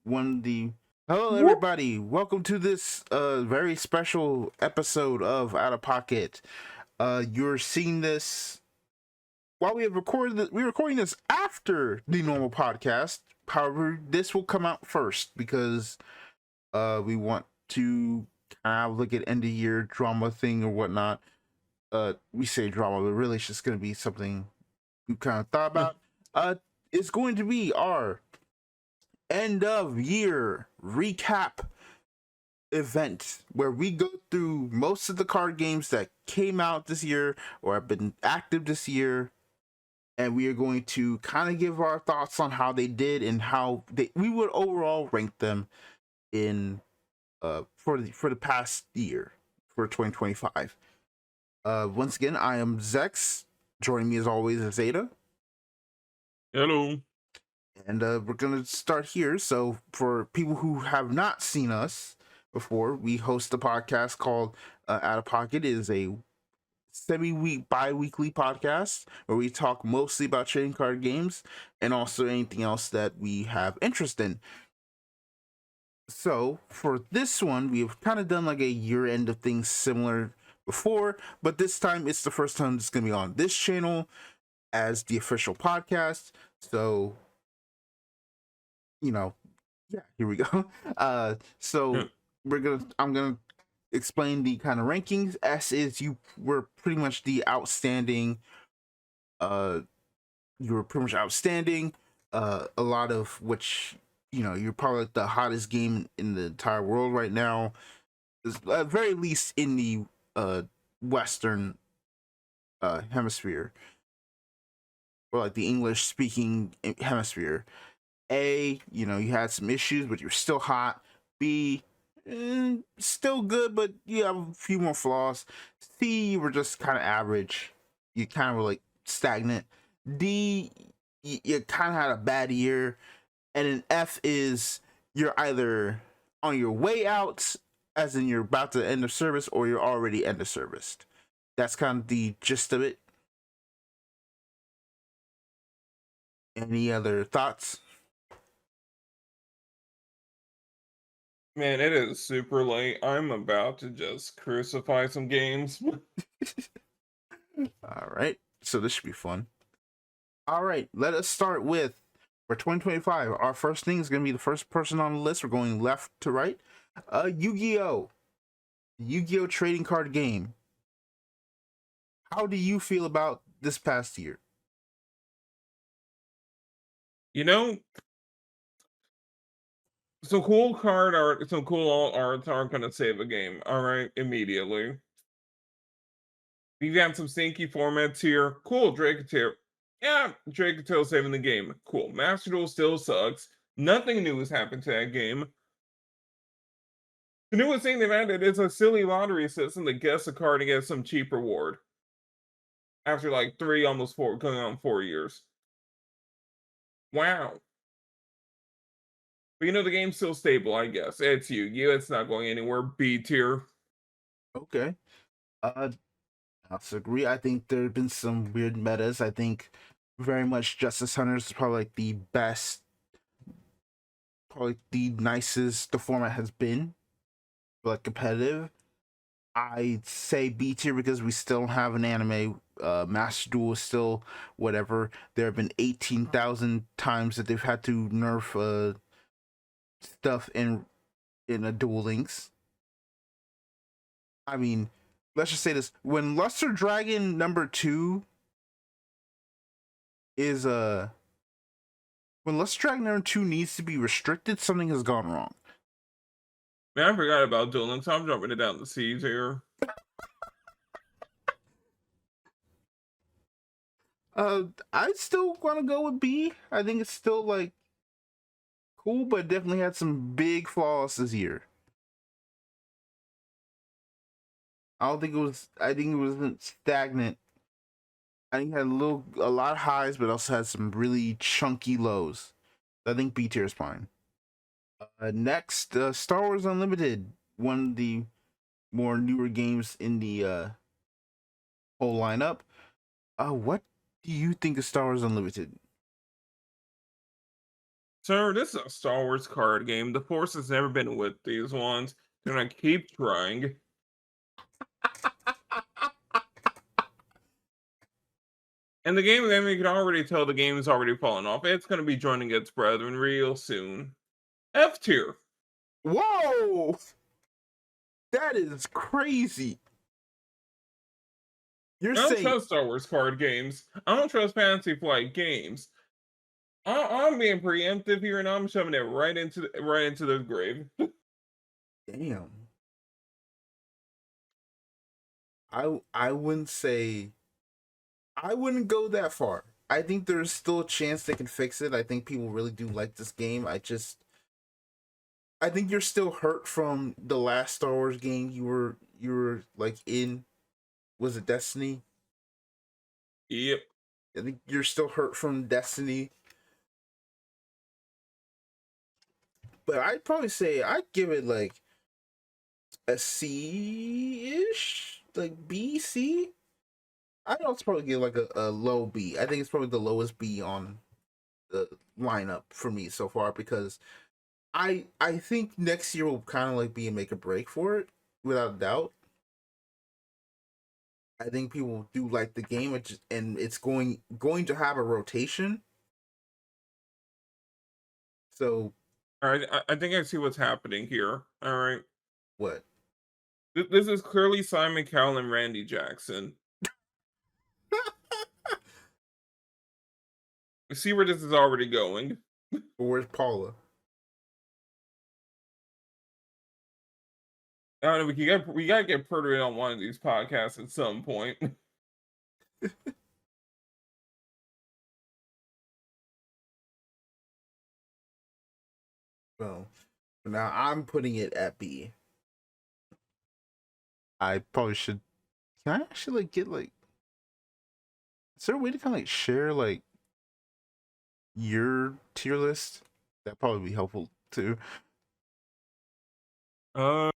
one the hello Whoop. everybody. Welcome to this very special episode of Out of Pocket. You're seeing this while we have recorded we're recording this after the normal podcast. However, this will come out first because we want to kind of look at end of year drama thing or whatnot. We say drama, but really it's just gonna be something we kind of thought about. It's going to be our end of year recap event where we go through most of the card games that came out this year or have been active this year, and we are going to kind of give our thoughts on how they did and how we would overall rank them in for the past year for 2025. Once again, I am Zechs. Joining me as always is Zeta. Hello. And we're gonna start here. So for people who have not seen us before, we host a podcast called Out of Pocket. It is a semi-week, bi-weekly podcast where we talk mostly about trading card games and also anything else that we have interest in. So for this one, we've kind of done like a year-end of things similar before, but this time it's the first time it's gonna be on this channel as the official podcast. So yeah, here we go. So I'm gonna explain the kind of rankings. S is you were pretty much the outstanding. You were pretty much outstanding. A lot of which you're probably like the hottest game in the entire world right now. At very least in the Western hemisphere, or like the English speaking hemisphere. A, you had some issues, but you're still hot. B, still good, but you have a few more flaws. C, you were just kind of average. You kind of were like stagnant. D, you kind of had a bad year. And an F is you're either on your way out, as in you're about to end of service, or you're already end of service. That's kind of the gist of it. Any other thoughts? Man, it is super late. I'm about to just crucify some games. All right. So this should be fun. All right. Let us start with for 2025. Our first thing is going to be the first person on the list. We're going left to right. Yu-Gi-Oh! Yu-Gi-Oh! Trading card game. How do you feel about this past year? You know, some cool card art, some cool alt arts aren't gonna save a game. All right, immediately. We've got some stinky formats here. Cool, Drake tier. Yeah, Drake Tail saving the game. Cool. Master Duel still sucks. Nothing new has happened to that game. The newest thing they've added is a silly lottery system to guess a card and get some cheap reward. After like almost four, going on 4 years. Wow. But the game's still stable, I guess. It's Yu-Gi-Oh! It's not going anywhere. B tier. Okay. I also agree. I think there have been some weird metas. I think very much Justice Hunters is probably like the best, probably the nicest the format has been, like competitive. I'd say B tier because we still don't have an anime. Master Duel is still whatever. There have been 18,000 times that they've had to nerf stuff in a Duel Links. I mean, let's just say this: when Luster Dragon number 2 is when Luster Dragon number 2 needs to be restricted, something has gone wrong. Man, I forgot about Duel Links. I'm jumping it down the C tier. I still want to go with B. I think it's still like cool, but definitely had some big flaws this year. I don't think it was. I think it wasn't stagnant. I think it had a lot of highs, but also had some really chunky lows. I think B tier is fine. Next, Star Wars Unlimited, one of the more newer games in the whole lineup. What do you think of Star Wars Unlimited? Sir, this is a Star Wars card game. The Force has never been with these ones. They're gonna keep trying. And the game, then we can already tell the game is already fallen off. It's gonna be joining its brethren real soon. F tier. Whoa! That is crazy. You're I don't saying trust Star Wars card games. I don't trust Fantasy Flight games. I'm being preemptive here, and I'm shoving it right into the grave. damn. I wouldn't say I wouldn't go that far. I think there's still a chance they can fix it. I think people really do like this game. I think you're still hurt from the last Star Wars game you were like in. Was it Destiny? Yep. I think you're still hurt from Destiny. But I'd probably say I'd give it like a C-ish, like B, C. I'd also probably give like a low B. I think it's probably the lowest B on the lineup for me so far because I think next year will kind of like be a make or break for it without a doubt. I think people do like the game, and it's going to have a rotation. So All right. I think I see what's happening here. All right. what? This is clearly Simon Cowell and Randy Jackson. See where this is already going. Where's Paula? I don't know. We gotta get Pertwee on one of these podcasts at some point. Well, now I'm putting it at B. I probably should. Can I actually like get like? Is there a way to kind of like share like your tier list? That'd probably be helpful too. uh,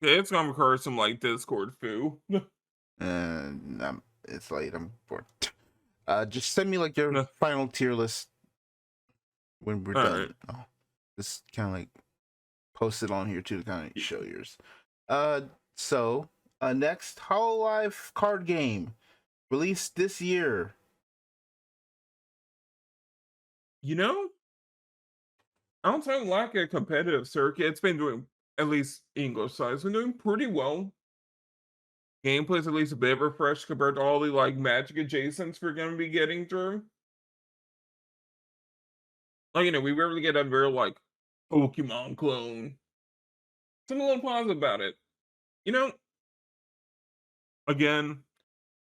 yeah, it's gonna require some like Discord foo. And it's late. I'm bored. Just send me like your No. final tier list when we're All done. right. Oh, just kind of like post it on here too to kind of show yours. So next Hololive card game released this year. You know, I don't sound like a competitive circuit. It's been doing, at least English side, it's been doing pretty well. Gameplay's at least a bit refreshed compared to all the like magic adjacents we're gonna be getting through. Like, you know, we rarely get a real like Pokemon clone. Something a little positive about it. You know, again,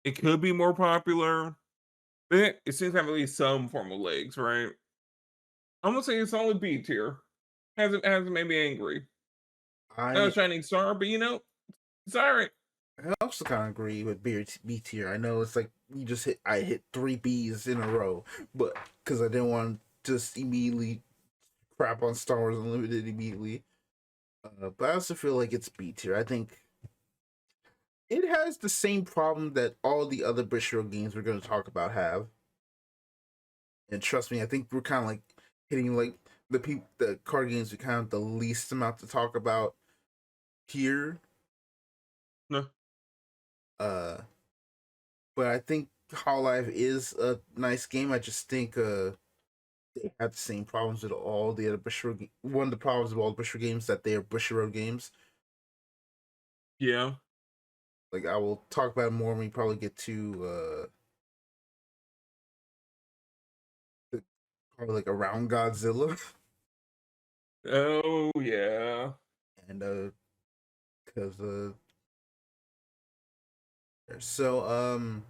it could be more popular. But it seems to have at least some form of legs, right? I'm gonna say a solid B tier. Hasn't made me angry. Not a I shining star, but you know, it's alright. I also kind of agree with B tier. I know it's like I hit three B's in a row, but because I didn't want to just immediately crap on Star Wars Unlimited immediately. But I also feel like it's B tier. I think it has the same problem that all the other Bushiroad games we're going to talk about have. And trust me, I think we're kind of like hitting like the card games we kind of the least amount to talk about here. No. But I think Hololive is a nice game. I just think they have the same problems with all the other Bushiroad. One of the problems with all the Bushiroad games that they are Bushiroad games. Yeah. Like I will talk about it more when we probably get to probably like around Godzilla. Oh yeah. And because so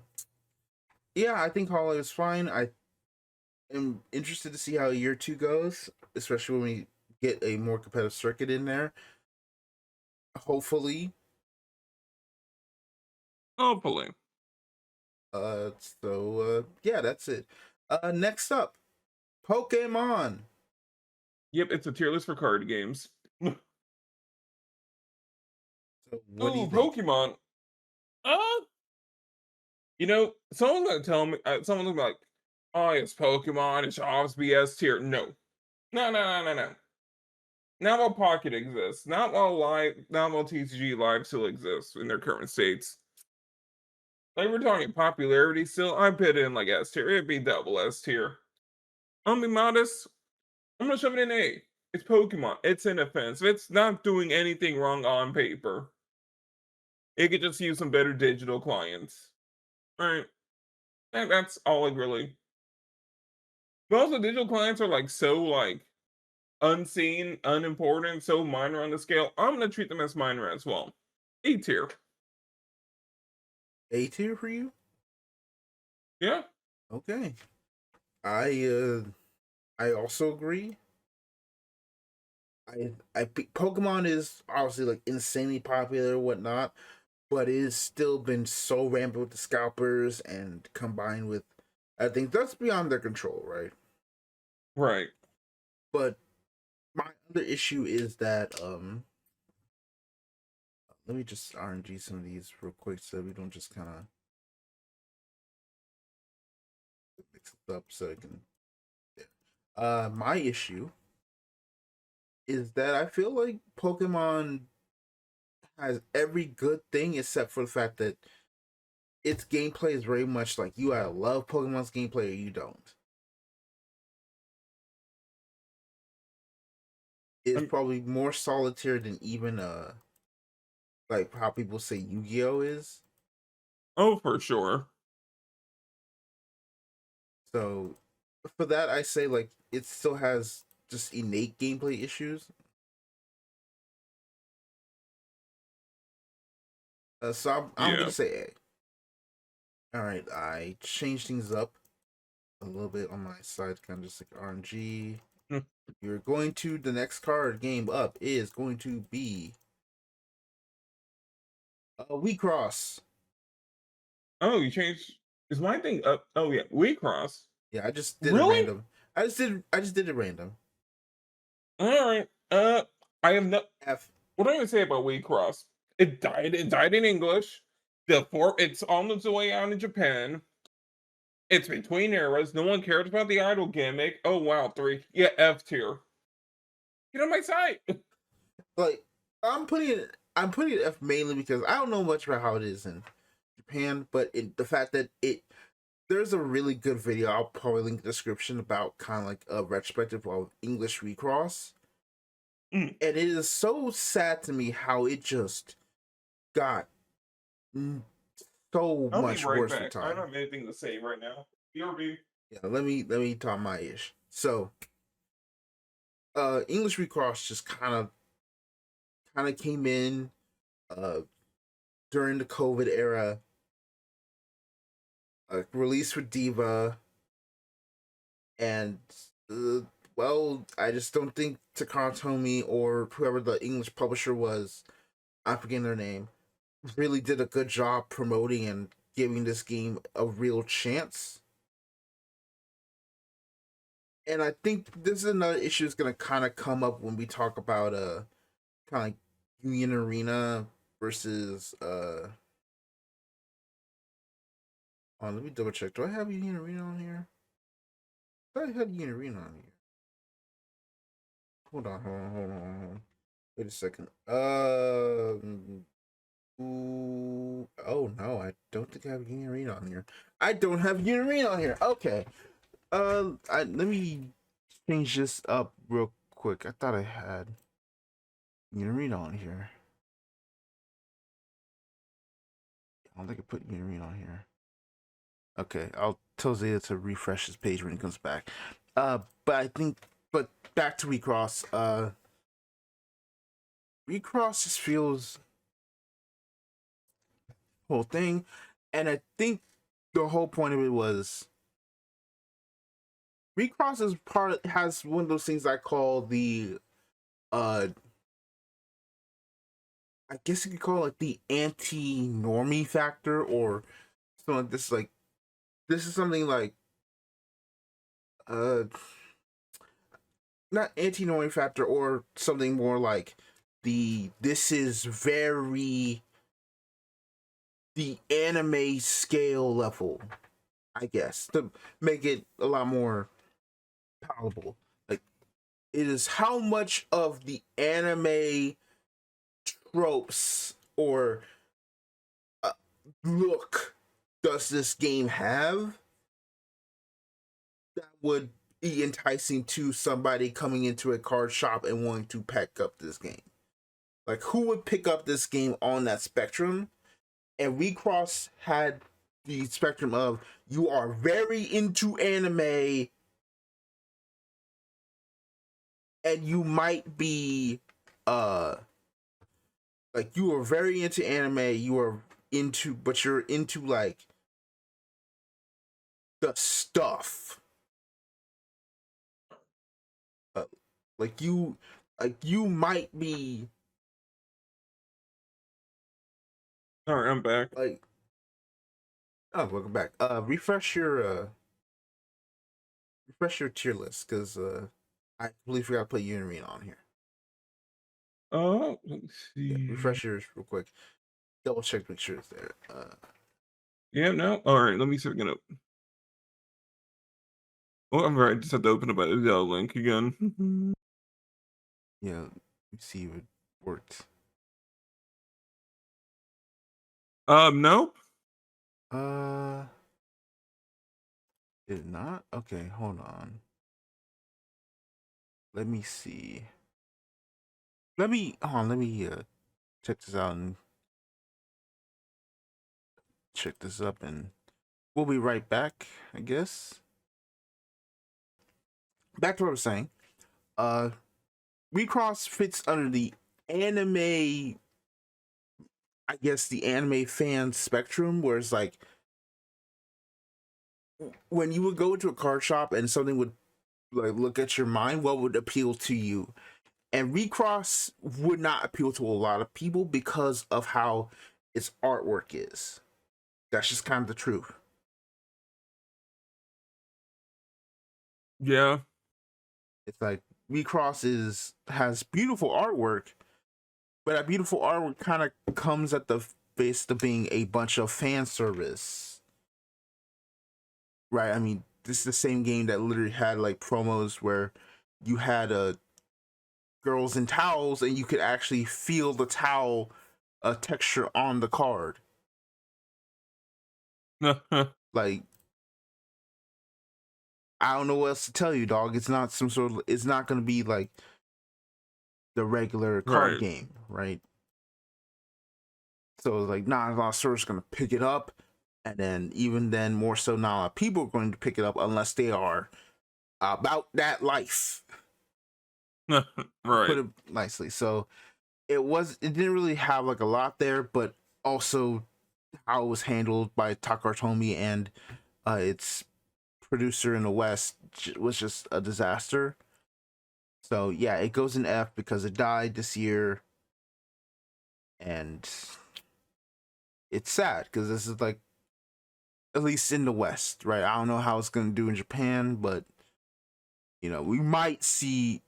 yeah, I think Hololive is fine. I am interested to see how year two goes, especially when we get a more competitive circuit in there. Hopefully. Hopefully. So yeah, that's it. Next up, Pokemon. Yep, it's a tier list for card games. So what do you Oh, think? Pokemon. Uh, you know, someone's gonna tell me, someone's gonna be like, oh, it's Pokemon, it's obviously S tier. No. No. Not while Pocket exists. Not while TCG Live still exists in their current states. Like we're talking popularity still, I put it in like S tier. It'd be double S tier. I'm be modest. I'm gonna shove it in A. It's Pokemon. It's inoffensive. It's not doing anything wrong on paper. It could just use some better digital clients. Right. And that's all it really. But also digital clients are like so like unseen, unimportant, so minor on the scale. I'm gonna treat them as minor as well. A tier. A tier for you? Yeah. Okay. I also agree. Pokemon is obviously like insanely popular and whatnot, but it has still been so rampant with the scalpers and combined with, I think that's beyond their control, right? Right. But my other issue is that let me just RNG some of these real quick so we don't just kind of mix it up so it can. My issue is that I feel like Pokemon has every good thing except for the fact that its gameplay is very much like you either love Pokemon's gameplay or you don't. It's Um, probably more solitaire than even like how people say Yu-Gi-Oh is. oh, for sure. So for that I say like it still has just innate gameplay issues. I'm gonna Yeah. say A. All right, I changed things up a little bit on my side, kind of just like RNG. Hmm. You're going to the next card game up is going to be We Cross. Oh, you changed. Is my thing up? Oh yeah, we cross. Yeah, I just did it Really? random. I just did it random. All right. I have no. F. What am I gonna say about we cross? It died. It died in English. It's on its way out in Japan. It's between eras. No one cares about the idol gimmick. Oh wow, three. Yeah, F tier. Get on my site. Like I'm putting it F mainly because I don't know much about how it is in Japan, but the fact that there's a really good video I'll probably link in the description about kind of like a retrospective of English Recross, Mm, and it is so sad to me how it just got so I'll be much right worse with back. I don't time. have anything to say right now. BRB. Yeah, let me talk my ish. So, English Recross just kind of came in uh during the COVID era, released for Diva, and uh, well, I just don't think Takatomi or whoever the English publisher was, I'm forgetting their name, really did a good job promoting and giving this game a real chance. And I think this is another issue that's gonna kind of come up when we talk about kind of like Union Arena versus let me double check. Do I have Union Arena on here? I thought I had Union Arena on here. Hold on. Wait a second. Ooh, oh no, I don't think I have Union Arena on here. I don't have Union Arena on here. Okay. Let me change this up real quick. I thought I had Union Arena on here. I don't think I put Union Arena on here. Okay, I'll tell Zeta to refresh his page when he comes back. But I think, but back to Recross. Recross just feels whole thing, and I think the whole point of it was Recross is has one of those things I call the uh I guess you could call it like the anti-normie factor or something like this. Like this is something like uh not anti-normie factor or something more like this is very the anime scale level, I guess, to make it a lot more palatable. Like It is how much of the anime tropes or uh, look does this game have that would be enticing to somebody coming into a card shop and wanting to pick up this game. Like, who would pick up this game on that spectrum? And Recross had the spectrum of you are very into anime and you might be like you are very into anime, you are into but you're into like the stuff. Uh, like you might be All right, I'm back. like oh welcome back. Refresh your tier list because I completely forgot to put Unirine on here. Oh, let's Yeah, see. refresh yours real quick. Double check, make sure it's there. Yeah, no. All right, let me see if I can. Oh, I'm right. Just have to open up a link again. Yeah, let me see if it worked. Nope. Did it not? Okay, hold on. Let me see. Let me check this out and check this up, and we'll be right back, I guess. Back to what I was saying. Uh, Recross fits under the anime, I guess the anime fan spectrum, where it's like when you would go into a card shop and something would like look at your mind, what would appeal to you? And Recross would not appeal to a lot of people because of how its artwork is. That's just kind of the truth. Yeah. It's like Recross has beautiful artwork, but that beautiful artwork kind of comes at the face of being a bunch of fan service, right? I mean, this is the same game that literally had like promos where you had girls in towels and you could actually feel the towel texture on the card. Like, I don't know what else to tell you, dog. It's not some sort of. It's not going to be like the regular card Right. game, right? So it's like not a lot of stores are going to pick it up, and then even then, more so, not a lot of people are going to pick it up unless they are about that life. Right. Put it nicely. So it didn't really have like a lot there, but also how it was handled by Takartomi and its producer in the West was just a disaster. So yeah, it goes in F because it died this year, and it's sad because this is like at least in the West, right? I don't know how it's gonna do in Japan, but we might see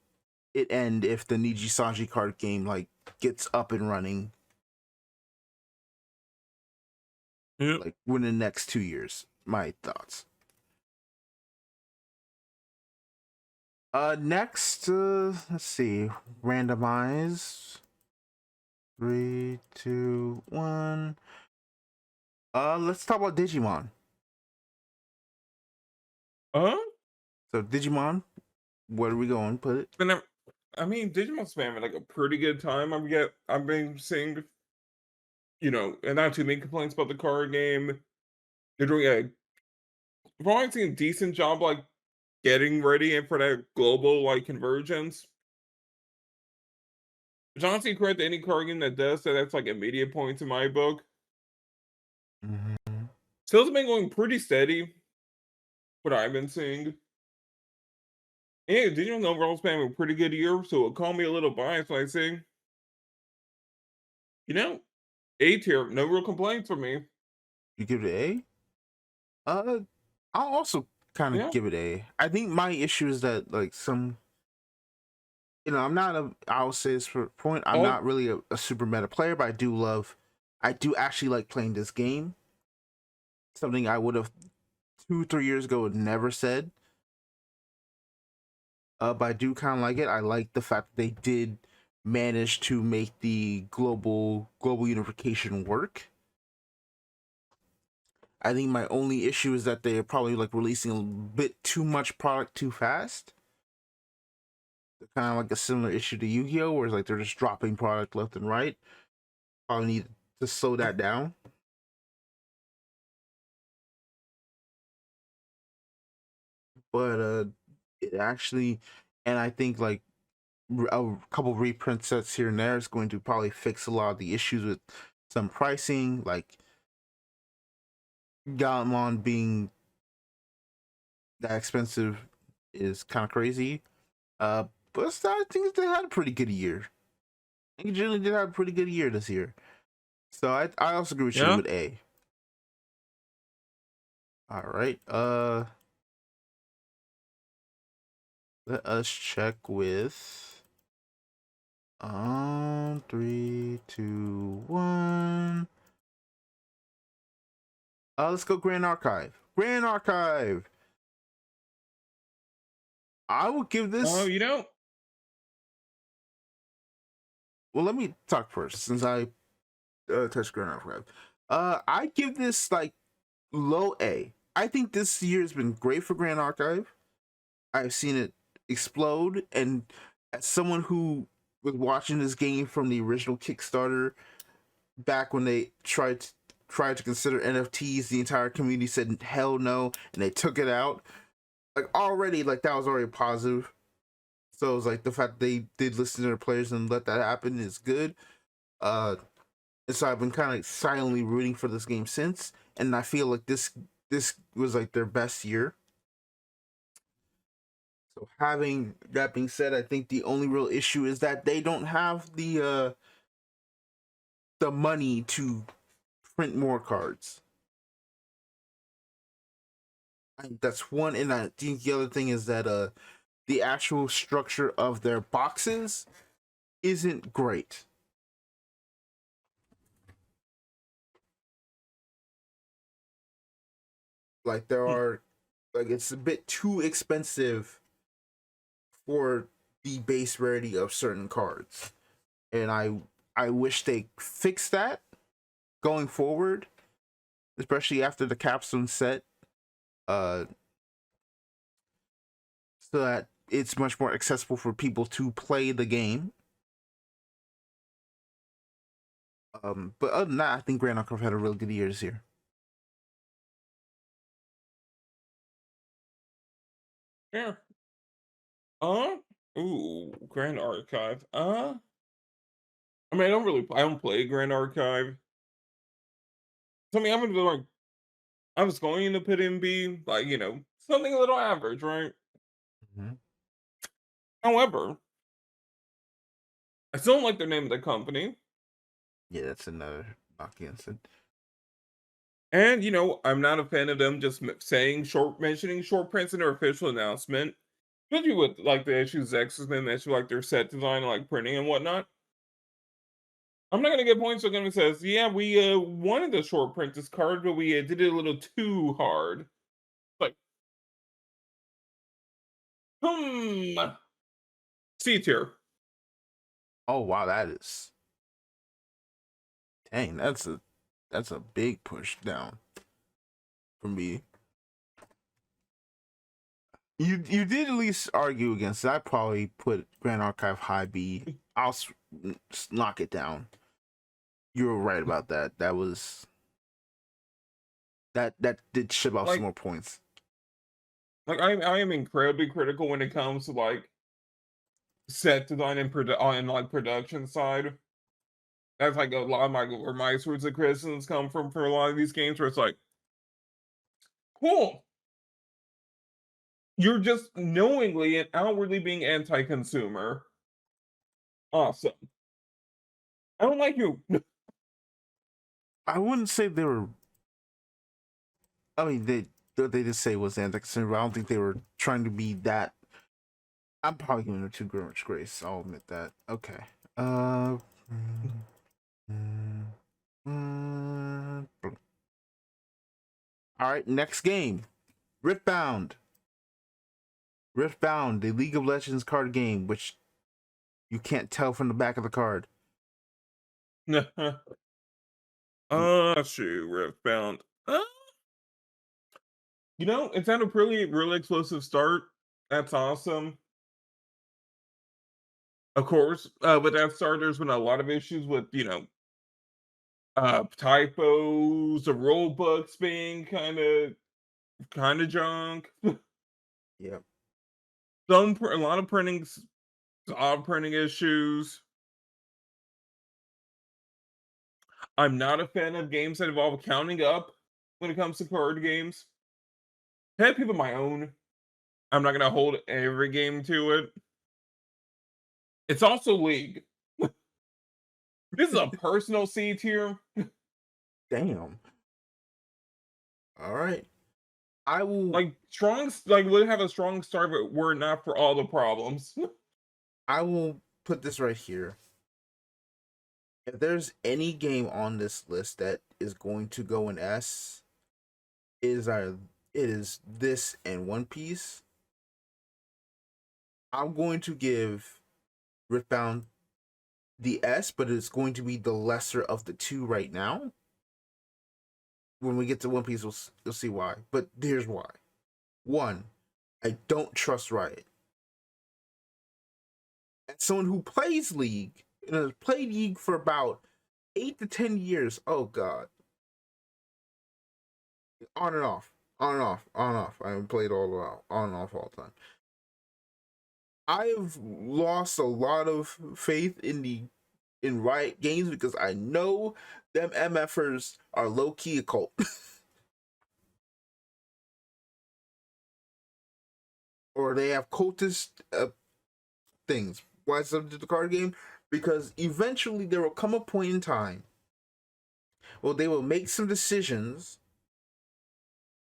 it end if the Niji Sanji card game like gets up and running Yep. like within the next 2 years. My thoughts. Next, let's see, randomize. 3, 2, 1. Let's talk about Digimon. Huh? So Digimon, where are we going? Put it. I mean, Digimon's been having like a pretty good time. I've been seeing, and not too many complaints about the card game. They're doing probably seeing a decent job like getting ready and for that global like convergence. Which honestly, credit to any card game that does that. That's like immediate points in my book. Mm-hmm. Sales have been going pretty steady. What I've been seeing. Yeah, Digimon overall been having a pretty good year, so it call me a little biased when I say, you know, A tier, no real complaints from me. You give it A? I'll also kind of Yeah. give it A. I think my issue is that like some, I'm not a. I'll say this for a point. I'm All not really a super meta player, but I do actually like playing this game. Something I would have 2, 3 years ago would never said. But I do kind of like it. I like the fact that they did manage to make the global unification work. I think my only issue is that they're probably like releasing a bit too much product too fast. Kind of like a similar issue to Yu-Gi-Oh, where it's like they're just dropping product left and right. Probably need to slow that down. But it actually, and I think like a couple reprint sets here and there is going to probably fix a lot of the issues with some pricing, like Gallimon being that expensive is kind of crazy. Uh, but I think they had a pretty good year. I think generally did have a pretty good year this year. So I also agree with you Yeah. with A. All right. Let us check with 3, 2, 1. Let's go Grand Archive. Grand Archive. I will give Oh, this. you know, Well, let me talk first since I touched Grand Archive. I give this like low A. I think this year has been great for Grand Archive. I've seen it explode, and as someone who was watching this game from the original Kickstarter back when they tried to consider NFTs, the entire community said hell no, and they took it out. Like already, like that was already positive. So it was like the fact that they did listen to their players and let that happen is good. And so I've been kind of silently rooting for this game since, and I feel like this was like their best year. So having that being said, I think the only real issue is that they don't have the money to print more cards. I think that's one, and I think the other thing is that the actual structure of their boxes isn't great. Like there hmm, are like it's a bit too expensive for the base rarity of certain cards. And I wish they fixed that going forward, especially after the capstone set, uh, so that it's much more accessible for people to play the game. But other than that, I think Grand Archive had a really good year this year. yeah. Ooh, Grand Archive. I mean, I don't play Grand Archive. So, I mean, I was going to put in B, like, something a little average, right? Mm-hmm. However, I still don't like the name of the company. Yeah, that's another knock against it. And, I'm not a fan of them just mentioning short prints in their official announcement. Especially with, like, the issues Zechs has been mentioned, like, their set design, like, printing and whatnot. I'm not gonna get points when it says, yeah, we wanted the short print this card, but we did it a little too hard. Like, hmm. C tier. Oh wow, that is dang. That's a big push down for me. You did at least argue against it. I probably put Grand Archive high B. I'll knock it down. You were right about that. That did ship off some Like, more points. I am incredibly critical when it comes to like set design and like production side. That's like a lot of my sorts of criticisms come from for a lot of these games where it's like, cool, you're just knowingly and outwardly being anti-consumer. Awesome. I don't like you. I wouldn't say they were. I mean, they did say it was anti-consumer, but I don't think they were trying to be that. I'm probably giving it too much grace. I'll admit that. Okay. Uh. All right. Next game. Riftbound. Riftbound, the League of Legends card game, which you can't tell from the back of the card. Shoot, Riftbound. It's had a really explosive start. That's awesome. Of course, with that start, there's been a lot of issues with, typos, the rule books being kind of junk. Yep. A lot of printing issues. I'm not a fan of games that involve counting up when it comes to card games. I have people of my own. I'm not gonna hold every game to it. It's also League. This is a personal C tier. Damn. All right. I will. Would have a strong start, but were it not for all the problems. I will put this right here. If there's any game on this list that is going to go in S, it is this and One Piece. I'm going to give Riftbound the S, but it's going to be the lesser of the two right now. When we get to One Piece, you'll see why. But here's why. One, I don't trust Riot. As someone who plays League, and has played League for about 8 to 10 years, oh god. On and off. On and off. On and off. I haven't played all the while. On and off all the time. I've lost a lot of faith in Riot Games because I know them MFers are low-key a cult. Or they have cultist things. Why is it the card game? Because eventually there will come a point in time where they will make some decisions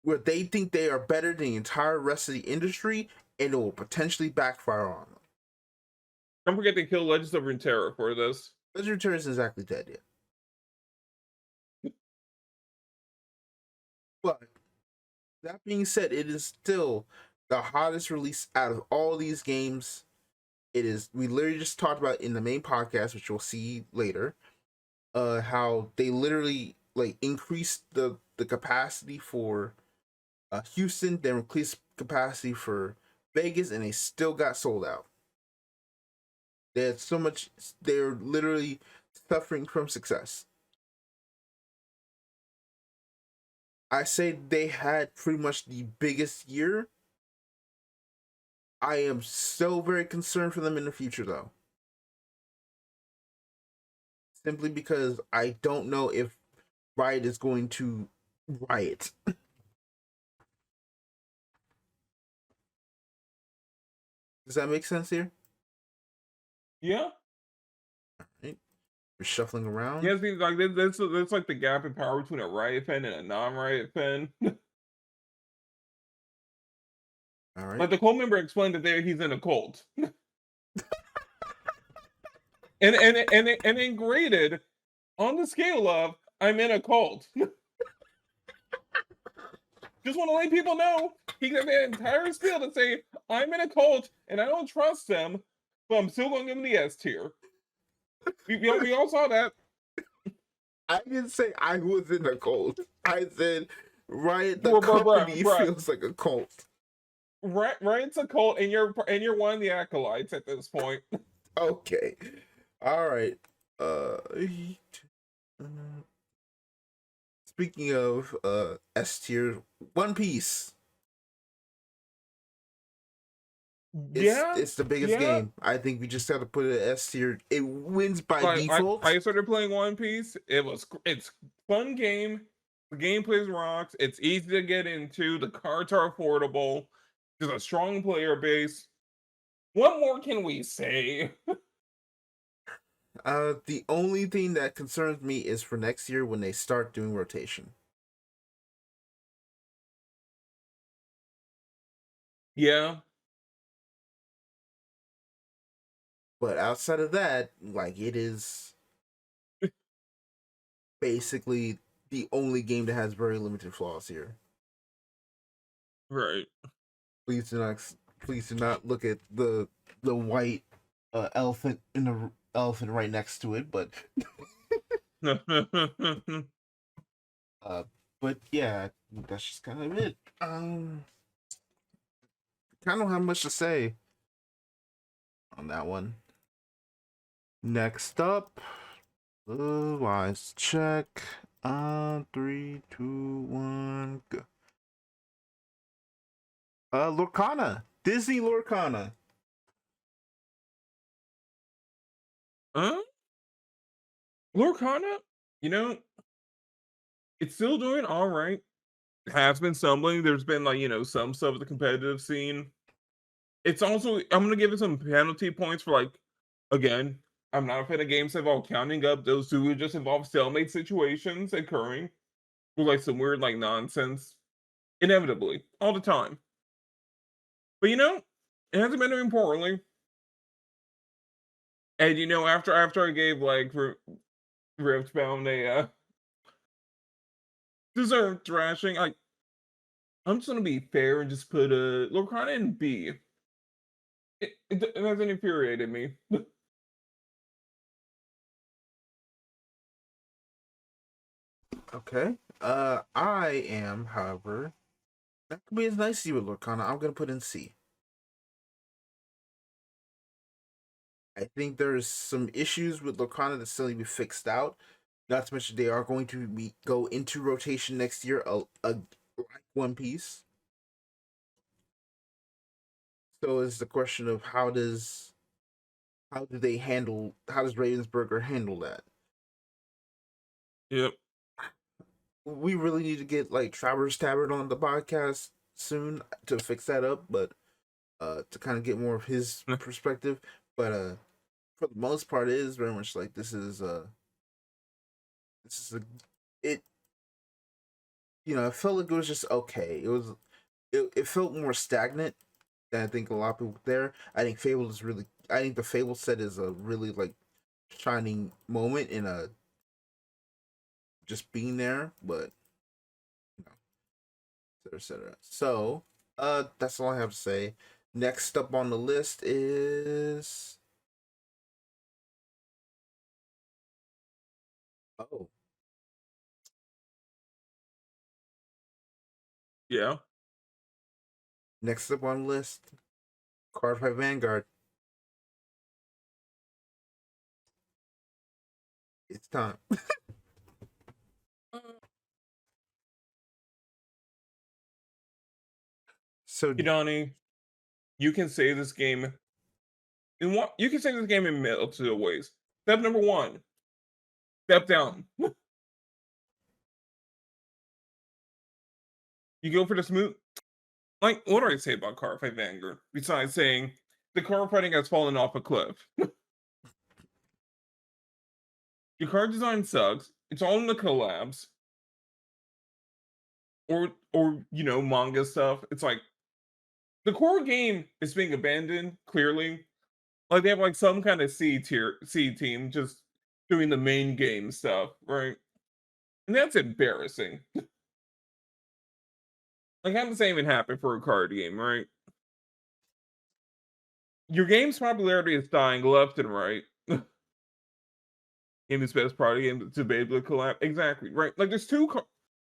where they think they are better than the entire rest of the industry, and it will potentially backfire on them. Don't forget to kill Legends of Runeterra for this. Legends of Runeterra isn't exactly dead yet. But that being said, it is still the hottest release out of all these games. It is. We literally just talked about in the main podcast, which you'll see later, how they literally increased the capacity for Houston, then increased capacity for Vegas, and they still got sold out. They had so much. They're literally suffering from success. I say they had pretty much the biggest year. I am so very concerned for them in the future, though. Simply because I don't know if Riot is going to riot. Does that make sense here? Yeah. Right. We're shuffling around. Yeah, see, that's like the gap in power between a Riot fan and a non-Riot fan. All right. Like the cult member explained that he's in a cult. and then graded on the scale of I'm in a cult. Just want to let people know he got the entire spiel to say I'm in a cult and I don't trust them, but I'm still going to give him the S tier. We all saw that. I didn't say I was in a cult. I said Riot the company feels like a cult. Riot's a cult, and you're one of the acolytes at this point. Okay. All right. Speaking of S tier, One Piece. It's the biggest game. I think we just have to put it S tier. It wins by default. I started playing One Piece. It's fun game. The gameplay rocks. It's easy to get into. The cards are affordable. There's a strong player base. What more can we say? The only thing that concerns me is for next year when they start doing rotation. Yeah. But outside of that, it is basically the only game that has very limited flaws here. Right. Please do not Please do not look at the white elephant in the elephant right next to it, but uh, but yeah, that's just kind of it. Kind of don't have much to say on that one. Next up, wise check. 3, 2, 1, go. Lorcana, Disney Lorcana. Huh? Lorcana, you know, it's still doing all right. It has been stumbling. There's been like, some stuff with the competitive scene. It's also I'm gonna give it some penalty points for like again, I'm not a fan of games that involve counting up. Those two just involve stalemate situations occurring with like some weird like nonsense. Inevitably, all the time. But it hasn't been doing poorly. And after I gave like Riftbound a deserved thrashing, I'm just gonna be fair and just put Lorcana in B. It hasn't infuriated me. Okay. I am, however, that could be as nice as you with Lorcana. I'm gonna put in C. I think there's some issues with Lorcana that still need to be fixed out. Not to mention they are going to go into rotation next year, like One Piece. So it's the question of how does Ravensburger handle that? Yep. We really need to get like Travers Tabard on the podcast soon to fix that up, but to kind of get more of his perspective. But for the most part, it is very much like this is a it. I felt like it was just okay. It felt more stagnant than I think a lot of people there. I think the Fable set is a really like shining moment in a just being there, but you know, et cetera, et cetera. So, that's all I have to say. Next up on the list is oh, Yeah. next up on the list, Cardfight Vanguard. It's time. So, Kidani, you can say this game you can say this game in multiple ways. Step number one, step down. You go for the smooth. Like, what do I say about Car Fight Vanguard? Besides saying the car fighting has fallen off a cliff. Your card design sucks. It's all in the collabs. Or manga stuff. It's like the core game is being abandoned, clearly. Like they have like some kind of C team just doing the main game stuff, right? And that's embarrassing. Like how does that even happen for a card game, right? Your game's popularity is dying left and right. Game is best party game to be able to collab. Exactly, right? Like there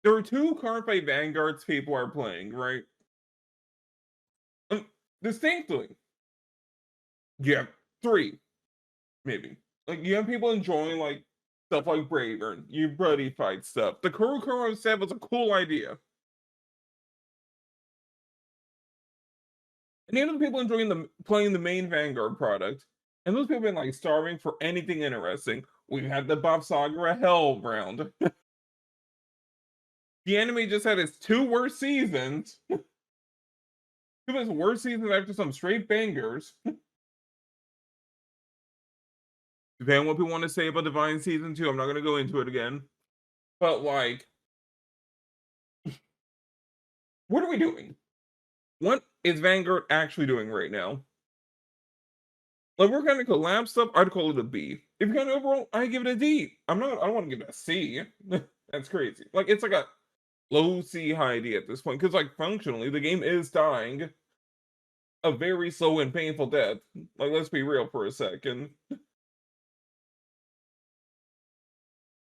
are two Card Fight Vanguards people are playing, right? Distinctly. Yeah, three, maybe. Like you have people enjoying like stuff like Bravern, you buddy fight stuff. The Kurokuro set was a cool idea. And even the people enjoying playing the main Vanguard product, and those people have been like starving for anything interesting. We've had the Bob Saga Hell round. The anime just had its two worst seasons. Two of its worst seasons after some straight bangers. Depending on what people want to say about Divine Season 2, I'm not going to go into it again. But, like, what are we doing? What is Vanguard actually doing right now? Like, we're kind of collab stuff, I'd call it a B. If you're kind of overall, I give it a D. I don't want to give it a C. That's crazy. Like, it's like a low C, high D at this point. Because, like, functionally, the game is dying. a very slow and painful death. Like, let's be real for a second.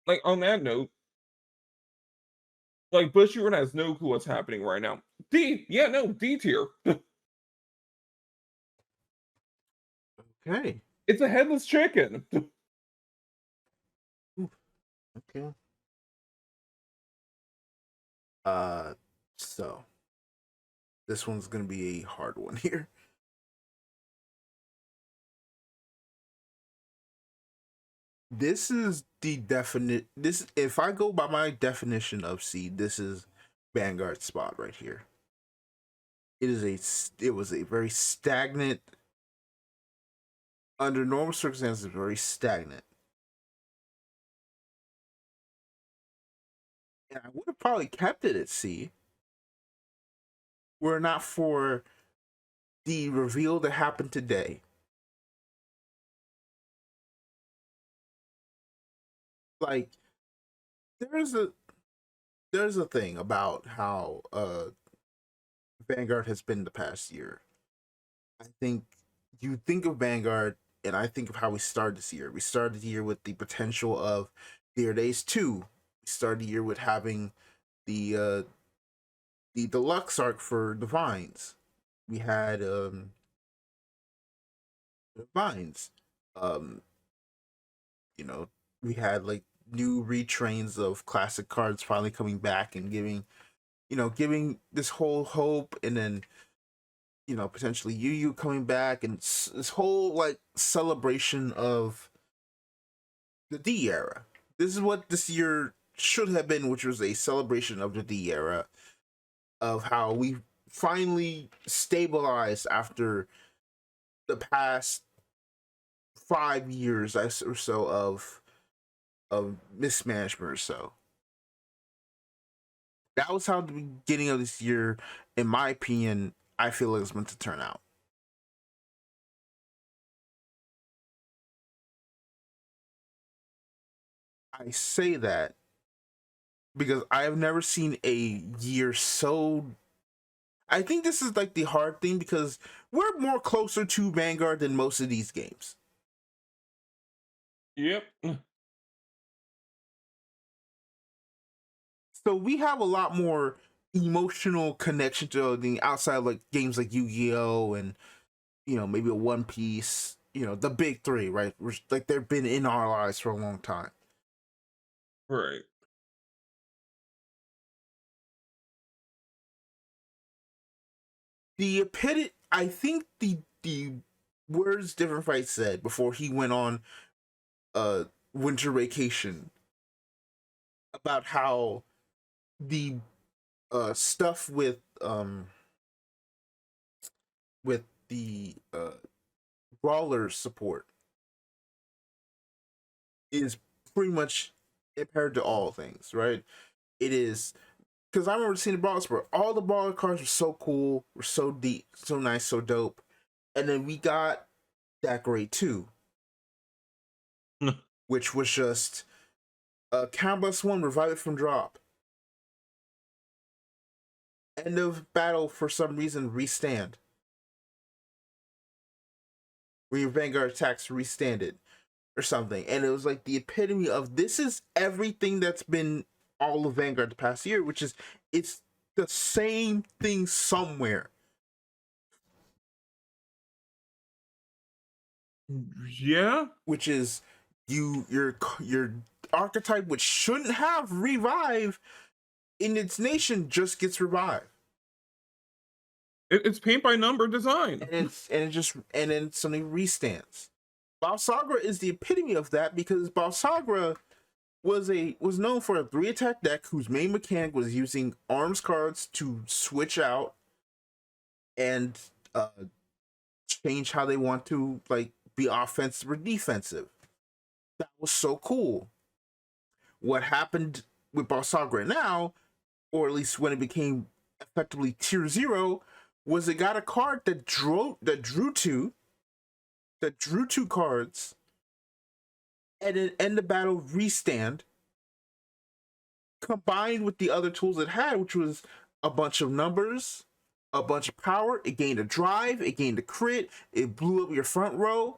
Like, on that note, like, Bushiroad has no clue what's happening right now. D tier. Okay. It's a headless chicken. Okay. So this one's gonna be a hard one here. This is the definite. This, if I go by my definition of seed, this is Vanguard spot right here. It was a very stagnant, under normal circumstances, very stagnant. And I would have probably kept it at C were it not for the reveal that happened today. Like, there's a thing about how Vanguard has been the past year. I think you think of Vanguard, and I think of how we started this year. We started the year with the potential of Dear Days 2. We started the year with having the deluxe arc for Divines. We had Divines. You know, we had like new retrains of classic cards finally coming back and giving this whole hope, and then potentially Yu coming back, and this whole like celebration of the D era. This is what this year should have been, which was a celebration of the D era, of how we finally stabilized after the past 5 years or so of mismanagement or so. That was how the beginning of this year, in my opinion, I feel like it's meant to turn out. I say that because I have never seen a year so. I think this is like the hard thing because we're more closer to Vanguard than most of these games. Yep. So we have a lot more emotional connection to the outside, like games like Yu-Gi-Oh! And maybe a One Piece, the big three, right? Which, like, they've been in our lives for a long time. Right. The epitome, I think the words Different Fight said before he went on winter vacation about how the stuff with the brawler support is pretty much compared to all things, right? It is, because I remember seeing the brawler support. All the brawler cards were so cool, were so deep, so nice, so dope. And then we got that grade 2, which was just Countless One, revive it from drop. End of battle, for some reason, restand. When your Vanguard attacks, restand it. Or something. And it was like the epitome of this is everything that's been all of Vanguard the past year, which is it's the same thing somewhere. Yeah. Which is your archetype, which shouldn't have revive in its nation, just gets revived. It's paint by number design. And then something restands. Balsagra is the epitome of that, because Balsagra was known for a 3-attack deck whose main mechanic was using arms cards to switch out and change how they want to like be offensive or defensive. That was so cool. What happened with Balsagra now, or at least when it became effectively tier 0, was it got a card that drew two cards, and then end the battle restand, combined with the other tools it had, which was a bunch of numbers, a bunch of power, it gained a drive, it gained a crit, it blew up your front row.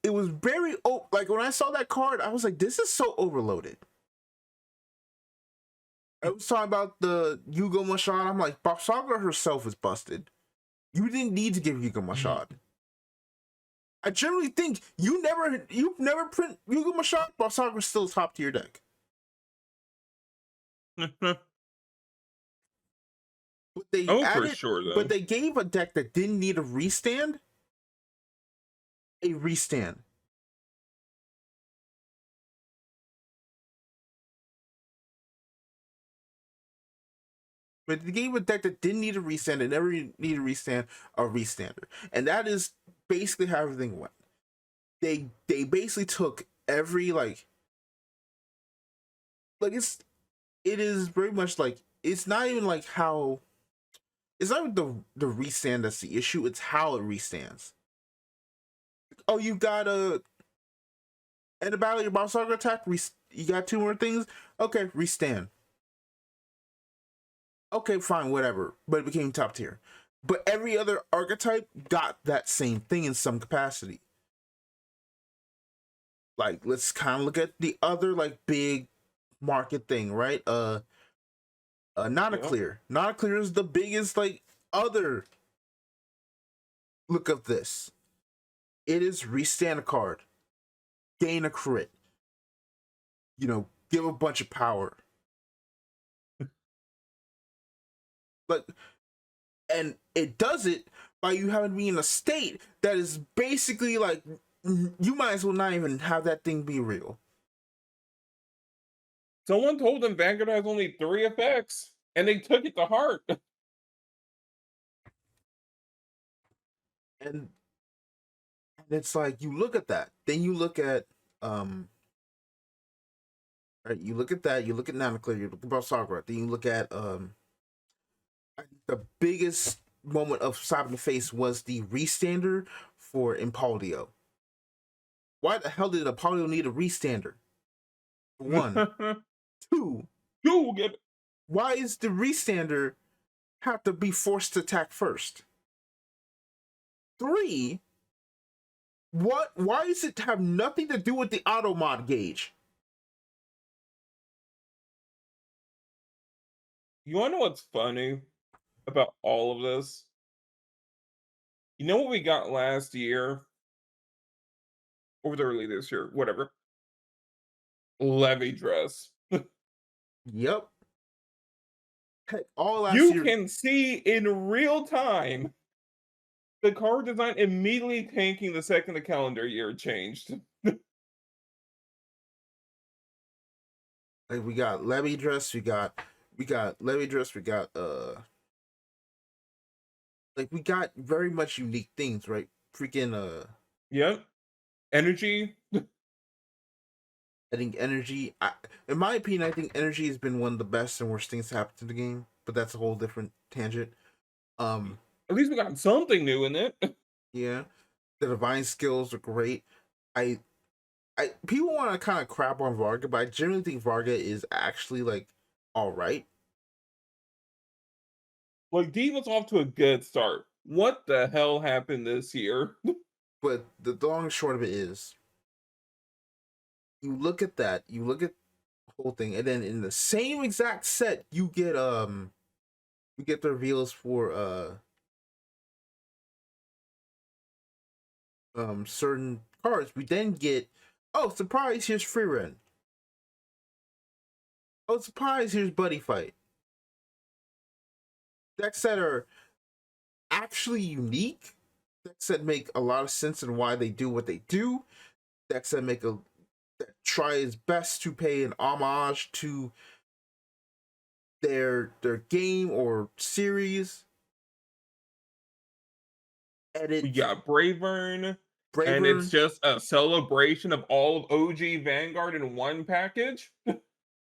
It was very like when I saw that card, I was like, this is so overloaded. I was talking about the Yugo Mashad. I'm like, Saga herself is busted. You didn't need to give Yugo Mashad. I generally think you've never print Yugo Mashad, Saga is still top tier deck. But they for sure, though. But they gave a deck that didn't need a restand. But they gave a deck that didn't need a restand and never needed a restander. And that is basically how everything went. They basically took every like it is very much like, it's not even like how, it's not the restand that's the issue, it's how it restands. Oh, you got a end of battle, your boss saga attack, you got 2 more things, okay, restand. Okay, fine, whatever. But it became top tier. But every other archetype got that same thing in some capacity. Like, let's kind of look at the other like big market thing, right? Not a clear. Not a clear is the biggest like other. Look at this. It is restand a card, gain a crit. Give a bunch of power. Like, and it does it by you having to be in a state that is basically like, you might as well not even have that thing be real. Someone told them Vanguard has only 3 effects, and they took it to heart. And it's like, you look at that, then you look at right, you look at that, you look at Nanoclear, you look at Sakura, then you look at I think the biggest moment of slap in the face was the restander for Impaldio. Why the hell did Impaldio need a restander? 1. 2. Why is the restander have to be forced to attack first? 3. Why does it have nothing to do with the auto mod gauge? You wanna know what's funny about all of this? You know what we got last year? Or was it early this year? Whatever. Levy dress. Yep. Heck, all last You year. can see in real time the card design immediately tanking the second the calendar year changed. Like, we got Levy dress, we got Levy dress, we got like, we got very much unique things, right? Freaking Yep. Energy. I think energy, in my opinion, I think energy has been one of the best and worst things to happen to the game, but that's a whole different tangent. At least we got something new in it. Yeah, the divine skills are great. I people want to kind of crap on Varga, but I generally think Varga is actually like all right. Like, Diva's off to a good start. What the hell happened this year? But the long and short of it is, you look at that, you look at the whole thing, and then in the same exact set, you get the reveals for certain cards. We then get, oh surprise, here's free run. Oh surprise, here's buddy fight. Decks that are actually unique, decks that make a lot of sense in why they do what they do, decks that try its best to pay an homage to their game or series. We got Bravern, and it's just a celebration of all of OG Vanguard in one package.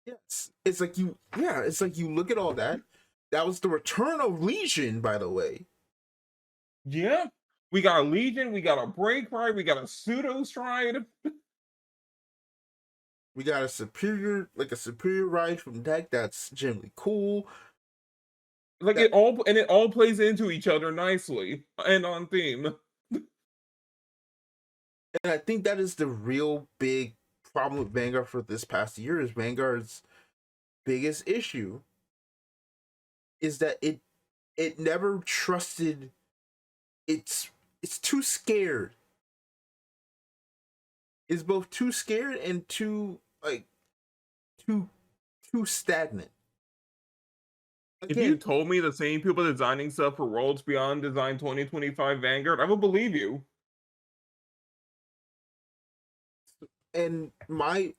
Yes, it's like you look at all that. That was the return of Legion, by the way. Yeah, we got a Legion, we got a Break Ride, we got a Pseudo Stride. We got a superior ride from deck that's generally cool. Like that, it all plays into each other nicely and on theme. and I think that is the real big problem with Vanguard for this past year. Is Vanguard's biggest issue is that it never trusted. It's too scared. It's both too scared and too like too too stagnant. If you Again, told me the same people designing stuff for Worlds Beyond design 2025 Vanguard, I would believe you. and my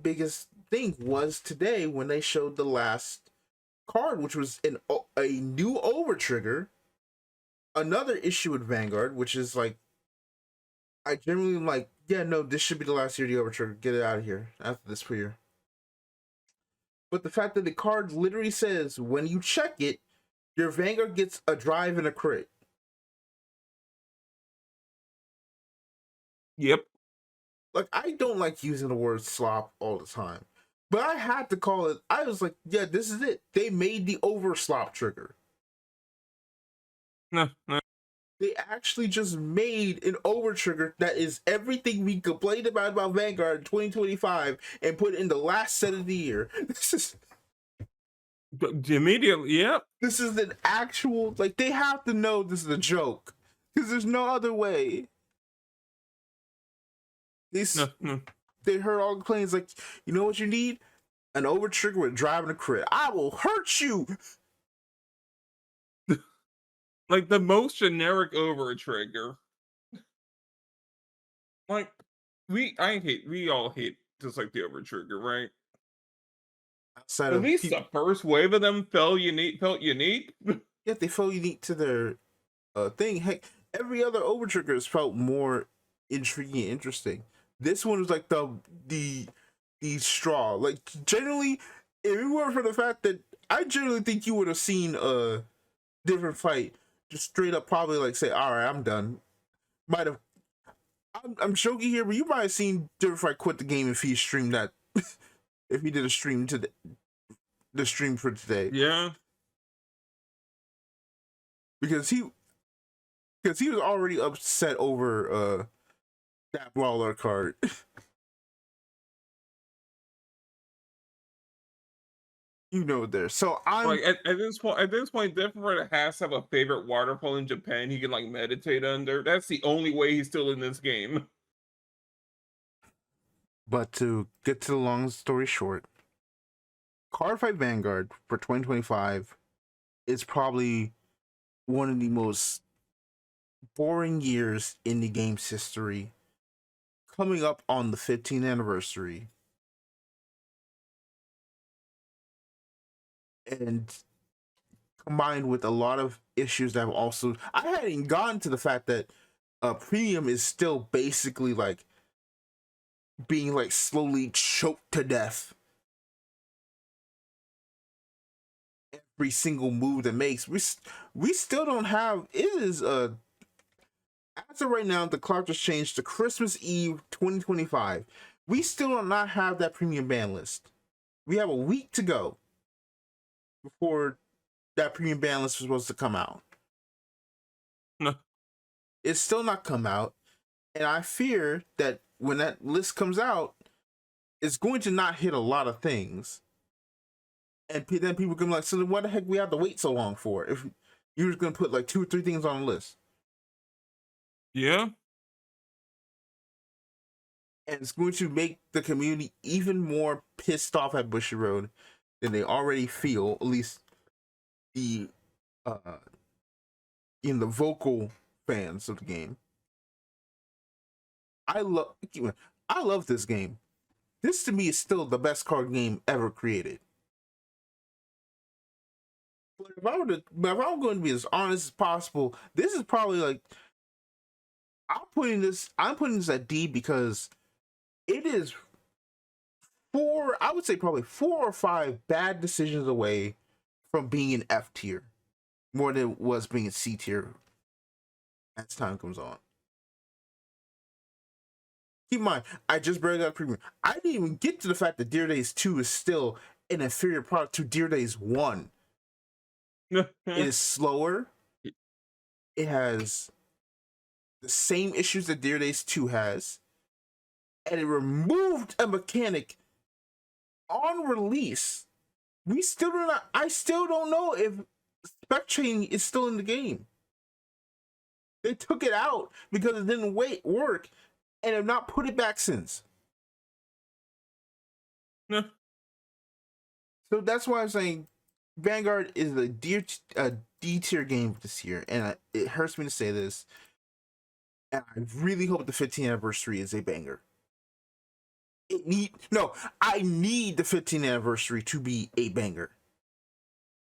biggest thing was today when they showed the last card, which was a new over trigger, another issue with Vanguard, which is like I generally am like, yeah, no, this should be the last year of the over trigger. Get it out of here after this for year. But the fact that the card literally says when you check it, your Vanguard gets a drive and a crit. Yep. Like I don't like using the word slop all the time, but I had to call it. I was like, yeah, this is it. They made the over slop trigger. No, no. They actually just made an over trigger that is everything we complained about Vanguard in 2025 and put it in the last set of the year. Immediately, yep. This is an actual, like, they have to know this is a joke because there's no other way. No, no. They heard all the complaints like, you know what you need? An over trigger with driving a crit. I will hurt you. Like the most generic over trigger. Like we all hate just like the over trigger, right? Outside At of least people, the first wave of them felt unique. yeah, they feel unique to their thing. Heck, every other over trigger has felt more intriguing and interesting. This one was like the straw. Like generally, if it weren't for the fact that I generally think you would have seen a different fight, just straight up probably like say, all right, I'm done. Might have. I'm joking here, but you might have seen different fight quit the game if he streamed that. If he did a stream to the stream for today, Yeah. because he was already upset over that brawler card. You know there. So I'm Like at this point, Zephyr has to have a favorite waterfall in Japan he can like meditate under. That's the only way he's still in this game. but to get to the long story short, Cardfight Vanguard for 2025 is probably one of the most boring years in the game's history. Coming up on the 15th anniversary. And combined with a lot of issues that have also I hadn't even gotten to the fact that premium is still basically like being like slowly choked to death. Every single move that makes we still don't have it is as of right now the clock just changed to Christmas Eve 2025. We still do not have that premium ban list. We have a week to go before that premium ban list was supposed to come out. No. It's still not come out, and I fear that when that list comes out, it's going to not hit a lot of things. And then people can be like, so then what the heck we have to wait so long for if you were going to put like 2 or 3 things on the list? Yeah. And it's going to make the community even more pissed off at Bushiroad than they already feel, at least the in the vocal fans of the game. I love this game. This to me is still the best card game ever created. But if I'm going to be as honest as possible, this is probably like I'm putting this at D because it is I would say probably 4 or 5 bad decisions away from being an F tier, more than it was being a C tier as time comes on. Keep in mind, I just barely got a premium. I didn't even get to the fact that Dear Days 2 is still an inferior product to Dear Days 1. It is slower. It has the same issues that Dear Days 2 has. And it removed a mechanic on release. I still don't know if spectating is still in the game. They took it out because it didn't work and have not put it back since. So that's why I'm saying Vanguard is a D tier game this year, and it hurts me to say this. And I really hope the 15th anniversary is a banger. I need the 15th anniversary to be a banger.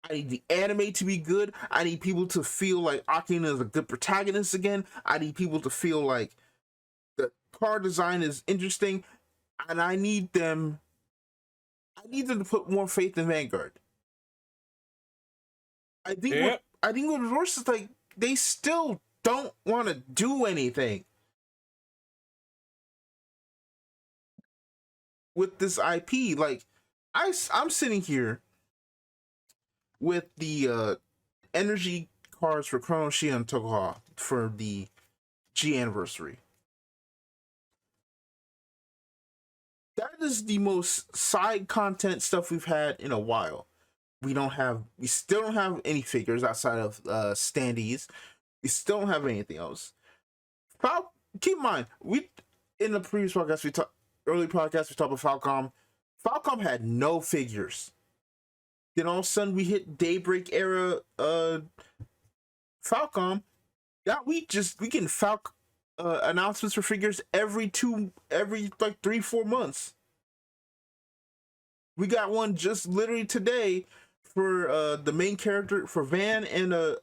I need the anime to be good. I need people to feel like Akina is a good protagonist again. I need people to feel like the car design is interesting, and I need them to put more faith in Vanguard. I think what worse is like they still don't want to do anything with this IP. Like I'm sitting here with the energy cards for Chrono Shield and Tokuha for the G anniversary. That is the most side content stuff we've had in a while. We still don't have any figures outside of standees. We still don't have anything else. Keep in mind, in the previous podcast early podcast we talked about Falcom. Falcom had no figures. Then all of a sudden we hit Daybreak era Falcom. Yeah, we get announcements for figures every 3-4 months. We got one just literally today for the main character for Van, and a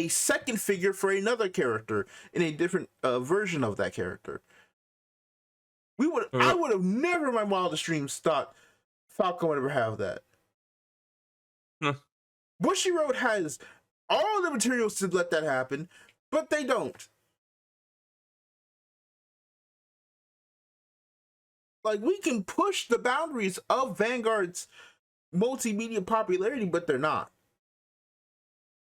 second figure for another character in a different version of that character. I would have never in my wildest dreams thought Falcon would ever have that. Bushy Road has all the materials to let that happen, but they don't. Like, we can push the boundaries of Vanguard's multimedia popularity, but they're not.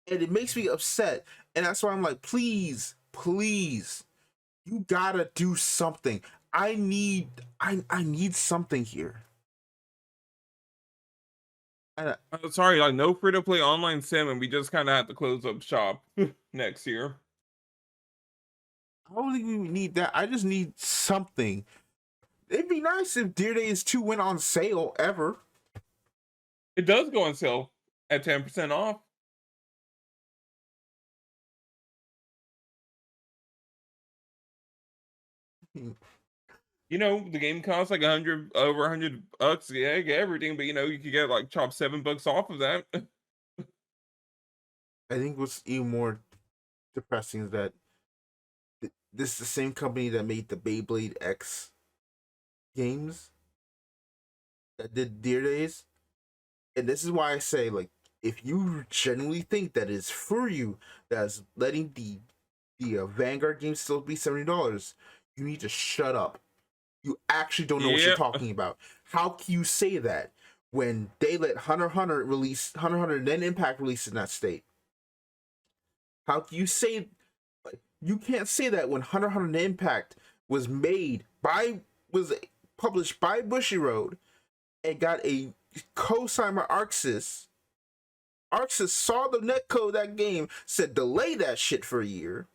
And it makes me upset. And that's why I'm like, please, you gotta do something. I need something here. Sorry, like no free-to-play online sim, and we just kind of have to close up shop next year. I don't think we need that. I just need something. It'd be nice if Dear Days 2 went on sale ever. It does go on sale at 10% off. You know, the game costs like over $100. Yeah, get everything, but you know, you could get like chop $7 off of that. I think what's even more depressing is that this is the same company that made the Beyblade X games that did Dear Days. And this is why I say, like, if you genuinely think that is for you, that's letting the Vanguard game still be $70, you need to shut up. You actually don't know what you're talking about. How can you say that when they let Hunter x Hunter and then Impact release in that state? How can you say, like, you can't say that when Hunter x Hunter and Impact was published by Bushy Road and got a co-signed by ArcSys. ArcSys saw the netcode of that game, said delay that shit for a year.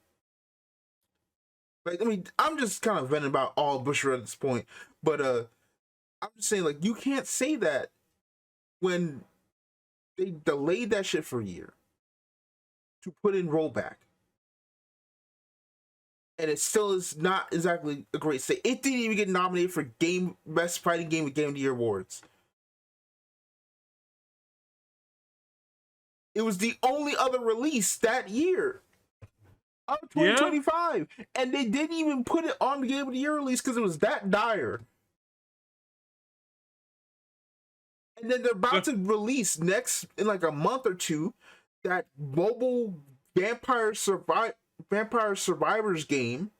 Like, I mean, I'm just kind of venting about all Bushy Road at this point, but I'm just saying, like, you can't say that when they delayed that shit for a year to put in rollback. And it still is not exactly a great state. It didn't even get nominated for Best Fighting Game with Game of the Year awards. It was the only other release that year of 2025. Yeah. And they didn't even put it on the Game of the Year release because it was that dire. And then they're about to release next in like a month or two that mobile Vampire Survivors game.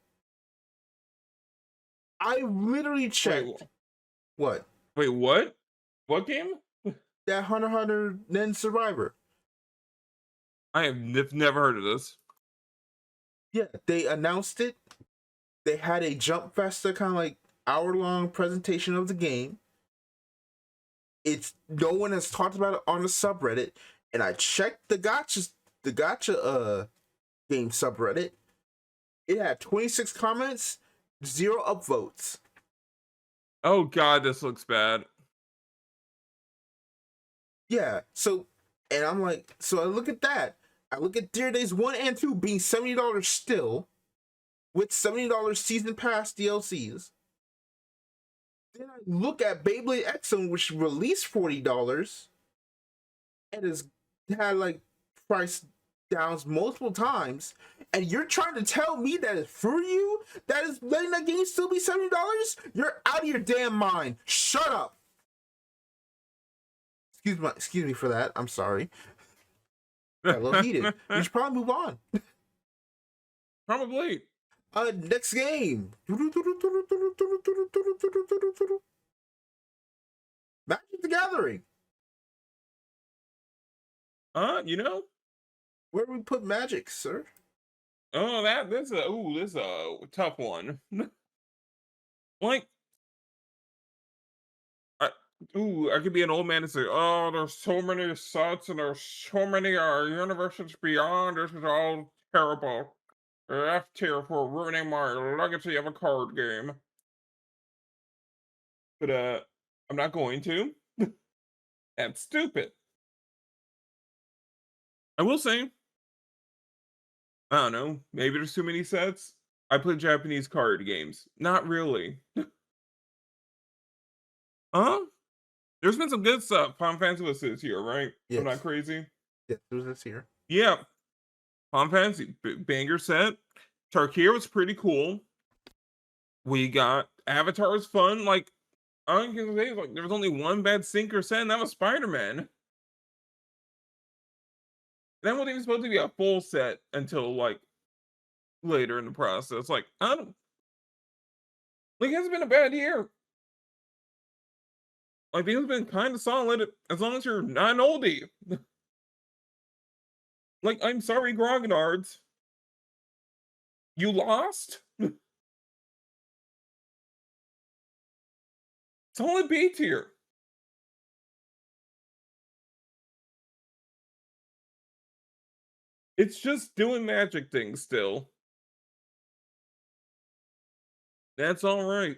I literally checked. What? Wait, what? What game? That Hunter x Hunter then Survivor. I have never heard of this. Yeah, they announced it. They had a Jump Festa kind of like hour-long presentation of the game. It's no one has talked about it on the subreddit, and I checked the gotcha game subreddit. It had 26 comments, 0 upvotes. Oh god, this looks bad. Yeah, so, and I'm like, so I look at that. I look at Deer Days 1 and 2 being $70 still, with $70 season pass DLCs. Then I look at Beyblade Exxon, which released $40 and has had like price downs multiple times, and you're trying to tell me that it's for you that is letting that game still be $70? You're out of your damn mind. Shut up. Excuse me for that. I'm sorry. Got a little heated. We should probably move on. Probably. Next game. Magic the Gathering. You know? Where do we put Magic, sir? Oh, this is a tough one. Like, I could be an old man and say, "Oh, there's so many sets and there's so many universes beyond. This is all terrible. F tier for ruining my legacy of a card game." But I'm not going to. That's stupid. I will say, I don't know. Maybe there's too many sets. I play Japanese card games. Not really. Huh? There's been some good stuff. Final Fantasy was this year, right? Yes. I'm not crazy. Yes, it was this year. Yeah. Final Fantasy, banger set. Tarkir was pretty cool. We got Avatar's fun. Like, I can say, like, there was only one bad sinker set, and that was Spider-Man. That wasn't even supposed to be a full set until, like, later in the process. Like, I don't... Like, it hasn't been a bad year. Like, things have been kind of solid, as long as you're not an oldie. Like, I'm sorry, Grognards. You lost? Solid B tier. It's just doing magic things still. That's all right.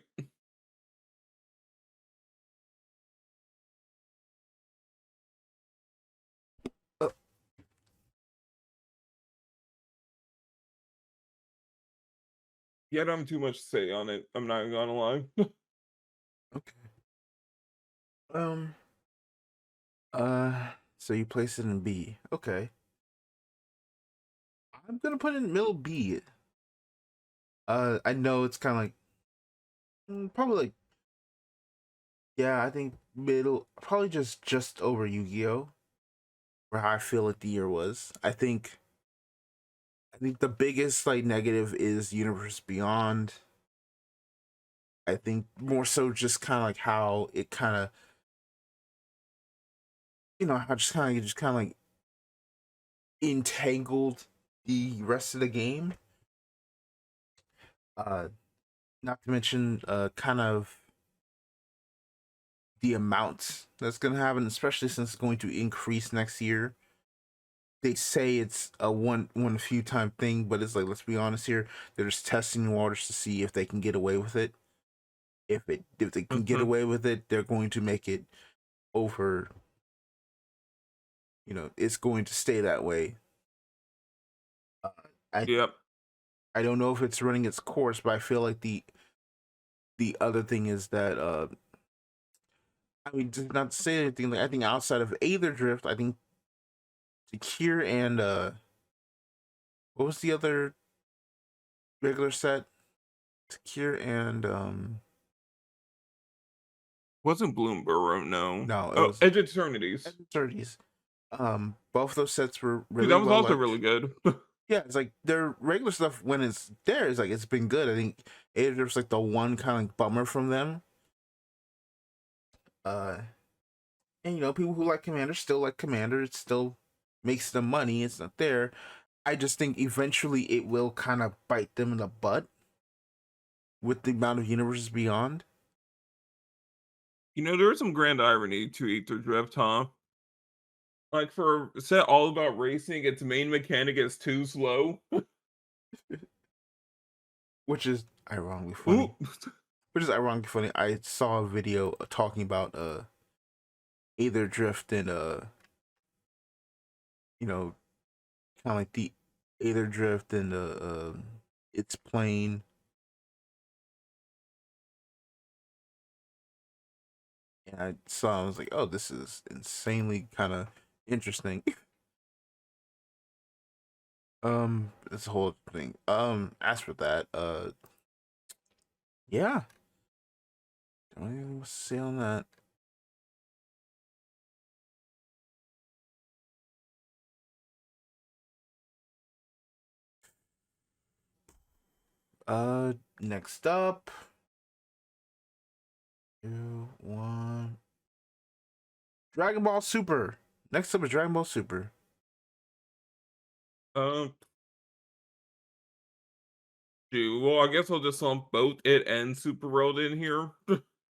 Uh, Yeah, I don't have too much to say on it. I'm not gonna lie. okay. So you place it in B. Okay. I'm gonna put it in middle B. I know it's kind of like probably like, yeah, I think middle, probably just over Yu-Gi-Oh, for how I feel like the year was. I think the biggest like negative is Universe Beyond. I think more so just kind of like how it kind of, how just kind of like entangled the rest of the game. Not to mention kind of the amount that's going to happen, especially since it's going to increase next year. They say it's a one few time thing, but it's like, let's be honest here, they're just testing the waters to see if they can get away with it. If they can get away with it, they're going to make it over. It's going to stay that way. Yep. I don't know if it's running its course, but I feel like the other thing is that I mean, just not to say anything, like I think outside of Aether Drift, I think Secure and what was the other regular set? Secure and Wasn't Bloomburrow, no. no, it Oh, was Edge of Eternities. Eternities. Both those sets were really Dude, that was well also liked. really good. Yeah, it's like their regular stuff when it's there is like it's been good. I think Aether Drift's like the one kind of like bummer from them. And people who like Commander still like Commander. It's still makes them money. It's not there. I just think eventually it will kind of bite them in the butt with the amount of universes beyond. You know, there's some grand irony to Ether Drift, huh? Like for a set all about racing, its main mechanic is too slow. Which is ironically funny. Ooh. Which is ironically funny. I saw a video talking about Aether Drift and you know, kind of like the Aether Drift and its plane. And I saw, I was like, oh, this is insanely kind of interesting. This whole thing. As for that, yeah, don't even say on that. Next up, 2, 1. Dragon Ball Super. Next up is Dragon Ball Super. Um, Dude, well, I guess I'll just lump both it and Super World in here.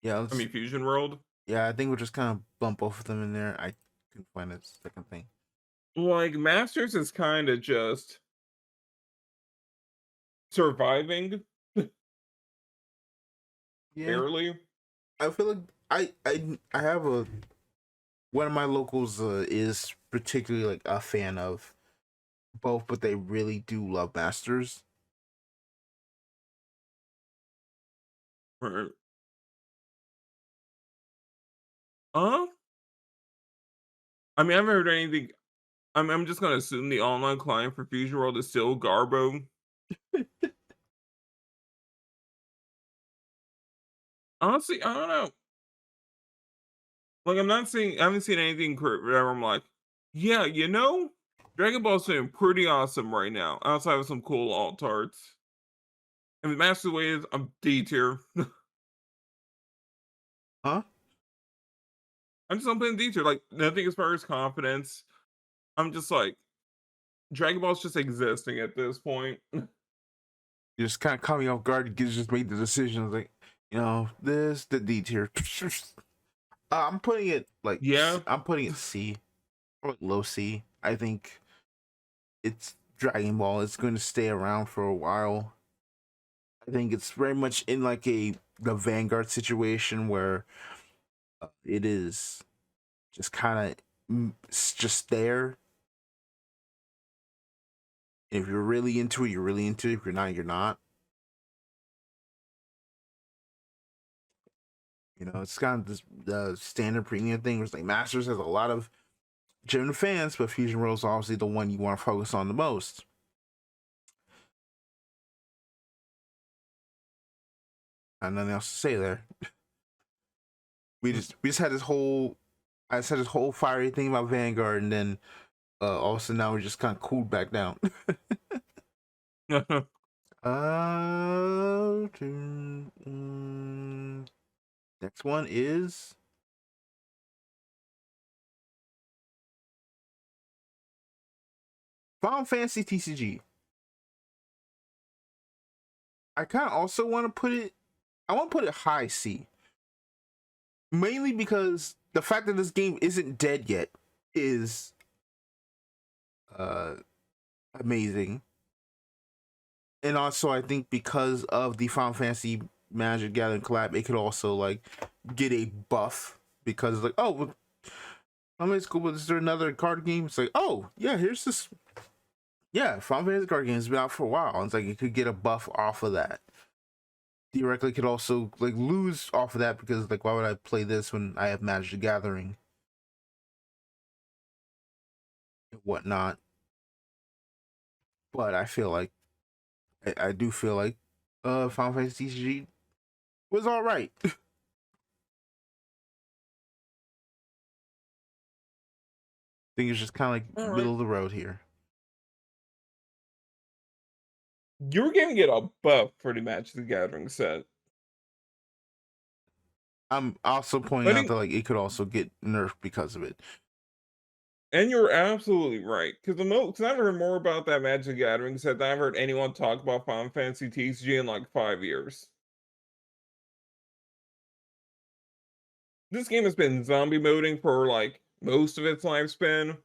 Yeah, I mean Fusion World. yeah, I think we'll just kind of bump both of them in there. I couldn't find a second thing. Like Masters is kind of just surviving Yeah, barely. I feel like I have a one of my locals is particularly like a fan of both, but they really do love Masters. Right. Uh, I mean, I haven't heard anything. I'm just gonna assume the online client for Fusion World is still Garbo. Honestly, I don't know. Like, I haven't seen anything where I'm like, yeah, you know, Dragon Ball's doing pretty awesome right now. Outside of some cool alt arts. And the Master Way is I'm D tier. Huh? I'm just playing D tier. Like nothing as far as confidence. I'm just like Dragon Ball's just existing at this point. You just kind of caught me off guard. You just made the decision like, this the D tier. I'm putting it like Yeah. I'm putting it C or low C. I think it's Dragon Ball. It's going to stay around for a while. I think it's very much in like the Vanguard situation where it is just kind of just there. If you're really into it, you're really into it. If you're not, you're not. It's kind of this the standard premium thing. Where it's like Masters has a lot of genuine fans, but Fusion World is obviously the one you want to focus on the most. And nothing else to say there. We just had this whole I just had this whole fiery thing about Vanguard, and then all of a sudden now we're just kind of cooled back down. Next one is Final Fantasy TCG. I kind of also want to put it. I want to put it high C, mainly because the fact that this game isn't dead yet is uh amazing, and also I think because of the Final Fantasy Magic Gathering collab, it could also like get a buff because like well, I mean it's cool, but is there another card game? It's like yeah, here's this. Yeah, Final Fantasy card game has been out for a while. It's like it could get a buff off of that. Theoretically, could also like lose off of that because like why would I play this when I have Magic the Gathering and whatnot? But I feel like I do feel like Final Fantasy TCG was all right. I think it's just kind of All like right. middle of the road here. You're gonna get a buff for the Magic the Gathering set. I'm also pointing I out think that like it could also get nerfed because of it. And you're absolutely right. Because I've heard more about that Magic the Gathering set than I've heard anyone talk about Final Fantasy TCG in like 5 years. This game has been zombie moding for like most of its lifespan.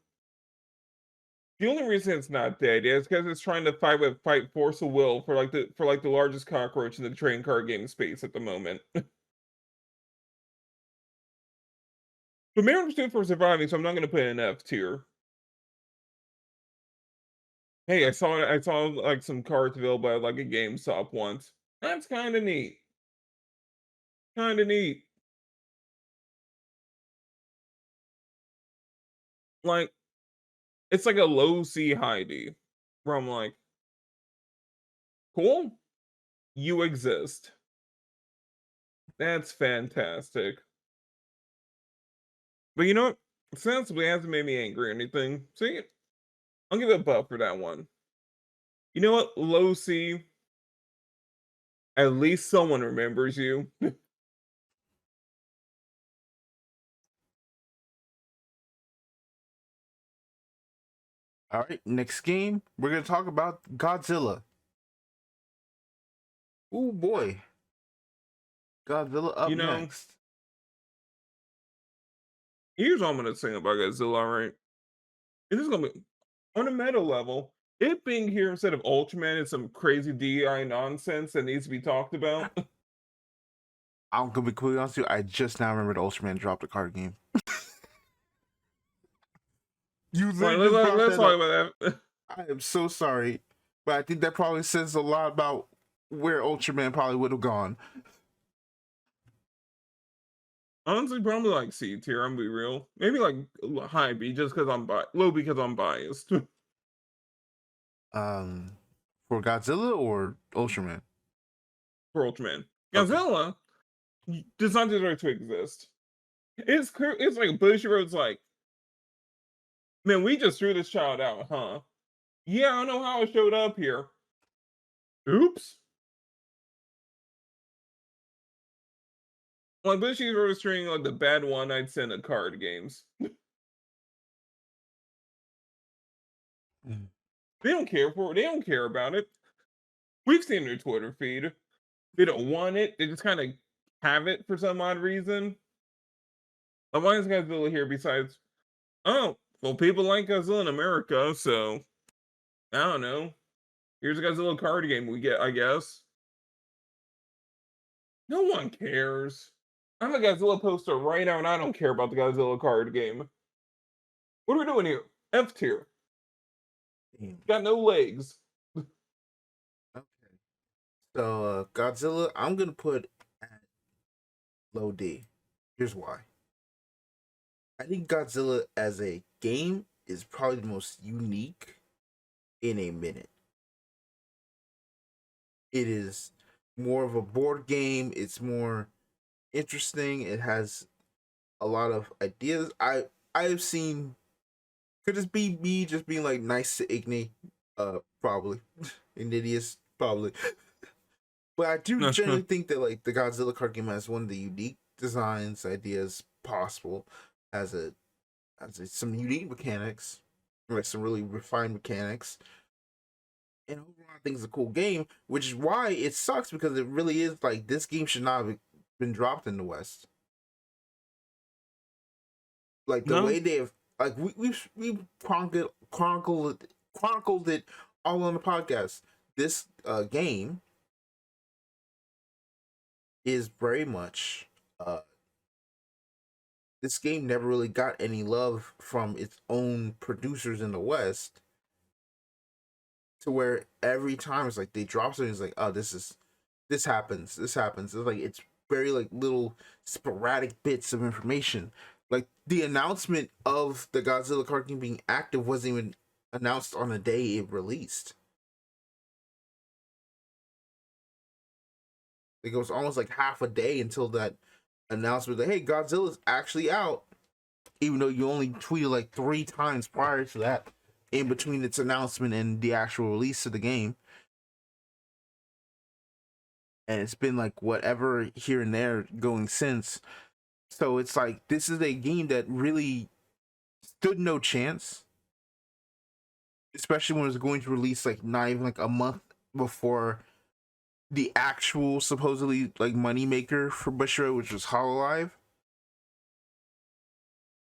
The only reason it's not dead is because it's trying to fight force of will for like the largest cockroach in the trading card game space at the moment. But Marin's good for surviving, so I'm not gonna put it in F tier. Hey, I saw like some cards available at like a GameStop once. That's kind of neat. Kind of neat. Like it's like a low C high D, where I'm like, cool, you exist. That's fantastic. But you know what? Sensibly hasn't made me angry or anything. See, I'll give it a buff for that one. You know what? Low C, at least someone remembers you. All right, next game we're gonna talk about Godzilla. Oh boy, Godzilla up You know, next. here's what I'm gonna say about Godzilla, right? It is gonna be on a meta level. It being here instead of Ultraman is some crazy DI nonsense that needs to be talked about. I'm gonna be completely honest with you. I just now remembered Ultraman dropped a card game. You Like, literally just brought let's that talk up. about that. I am so sorry, but I think that probably says a lot about where Ultraman probably would have gone. Honestly, probably like C tier. I'm gonna be real. Maybe like high B, just because low because I'm biased. Um, for Godzilla or Ultraman? For Ultraman, Okay. Godzilla does not deserve to exist. It's clear. It's like Bushiroad's like, man, we just threw this child out, huh? Yeah, I don't know how it showed up here. Oops. Like Bushiroad is treating like the bad one I'd send at card games. Mm. They don't care for it. They don't care about it. We've seen their Twitter feed. They don't want it. They just kind of have it for some odd reason. Like, why is Godzilla here besides, oh, well, people like Godzilla in America, so I don't know. Here's a Godzilla card game we get, I guess. No one cares. I'm a Godzilla poster right now, and I don't care about the Godzilla card game. What are we doing here? F tier. Damn. Got no legs. Okay. So Godzilla, I'm gonna put at low D. Here's why. I think Godzilla as a game is probably the most unique in a minute. It is more of a board game. It's more interesting. It has a lot of ideas. I've seen. Could this be me just being like nice to Igni? Probably. Ignitius, probably. But I do generally think that like the Godzilla card game has one of the unique designs, ideas possible, as some unique mechanics, like some really refined mechanics, and overall I think it's a cool game. Which is why it sucks because it really is like this game should not have been dropped in the West. Like the No, way they have, like we've chronicled it all on the podcast. This game is very much this game never really got any love from its own producers in the West, to where every time it's like they drop something, it's like, oh, this happens. It's like it's very like little sporadic bits of information. Like the announcement of the Godzilla card game being active wasn't even announced on the day it released. Like it was almost like half a day until that announcement that hey, Godzilla's actually out, even though you only tweeted like 3 times prior to that, in between its announcement and the actual release of the game. And it's been like whatever here and there going since. So it's like this is a game that really stood no chance, especially when it was going to release like not even like a month before the actual supposedly like moneymaker for Bushiroad, which was Hololive.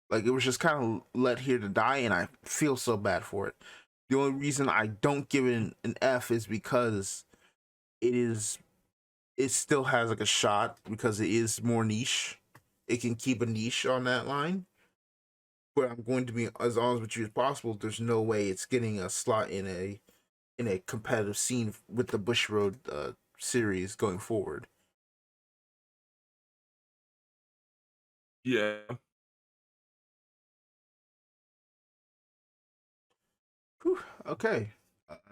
Like it was just kind of let here to die, and I feel so bad for it. The only reason I don't give it an F is because it still has like a shot because it is more niche. It can keep a niche on that line. But I'm going to be as honest with you as possible. There's no way it's getting a slot in a competitive scene with the Bushiroad series going forward. Yeah. Whew, okay.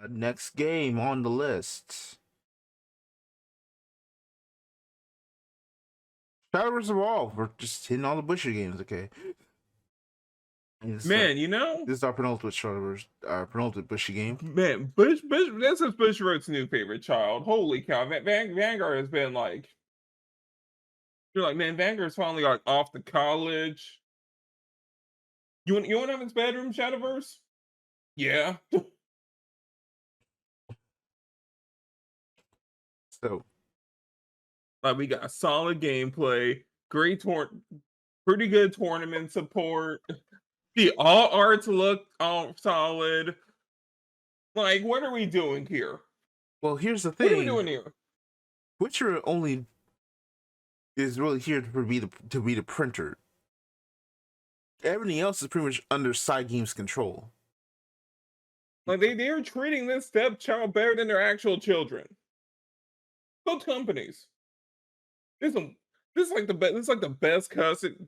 Next game on the list. Shadowverse Evolve. We're just hitting all the Busher games, okay? And Man, you know, this is our penultimate Shadowverse, our penultimate Bushy game. man, Bush, this is Bushiroad's new favorite child. Holy cow, Vanguard has been like, you're like, man, Vanguard's finally like off to college. You want to have his bedroom, Shadowverse? Yeah. So Like we got solid gameplay, pretty good tournament support. The all arts look all solid. Like, what are we doing here? well, here's the What are we thing. doing here? Witcher only is really here to be the printer. Everything else is pretty much under Side Games control. Like they're treating this stepchild better than their actual children. Both companies. This is this is like the best. This is like the best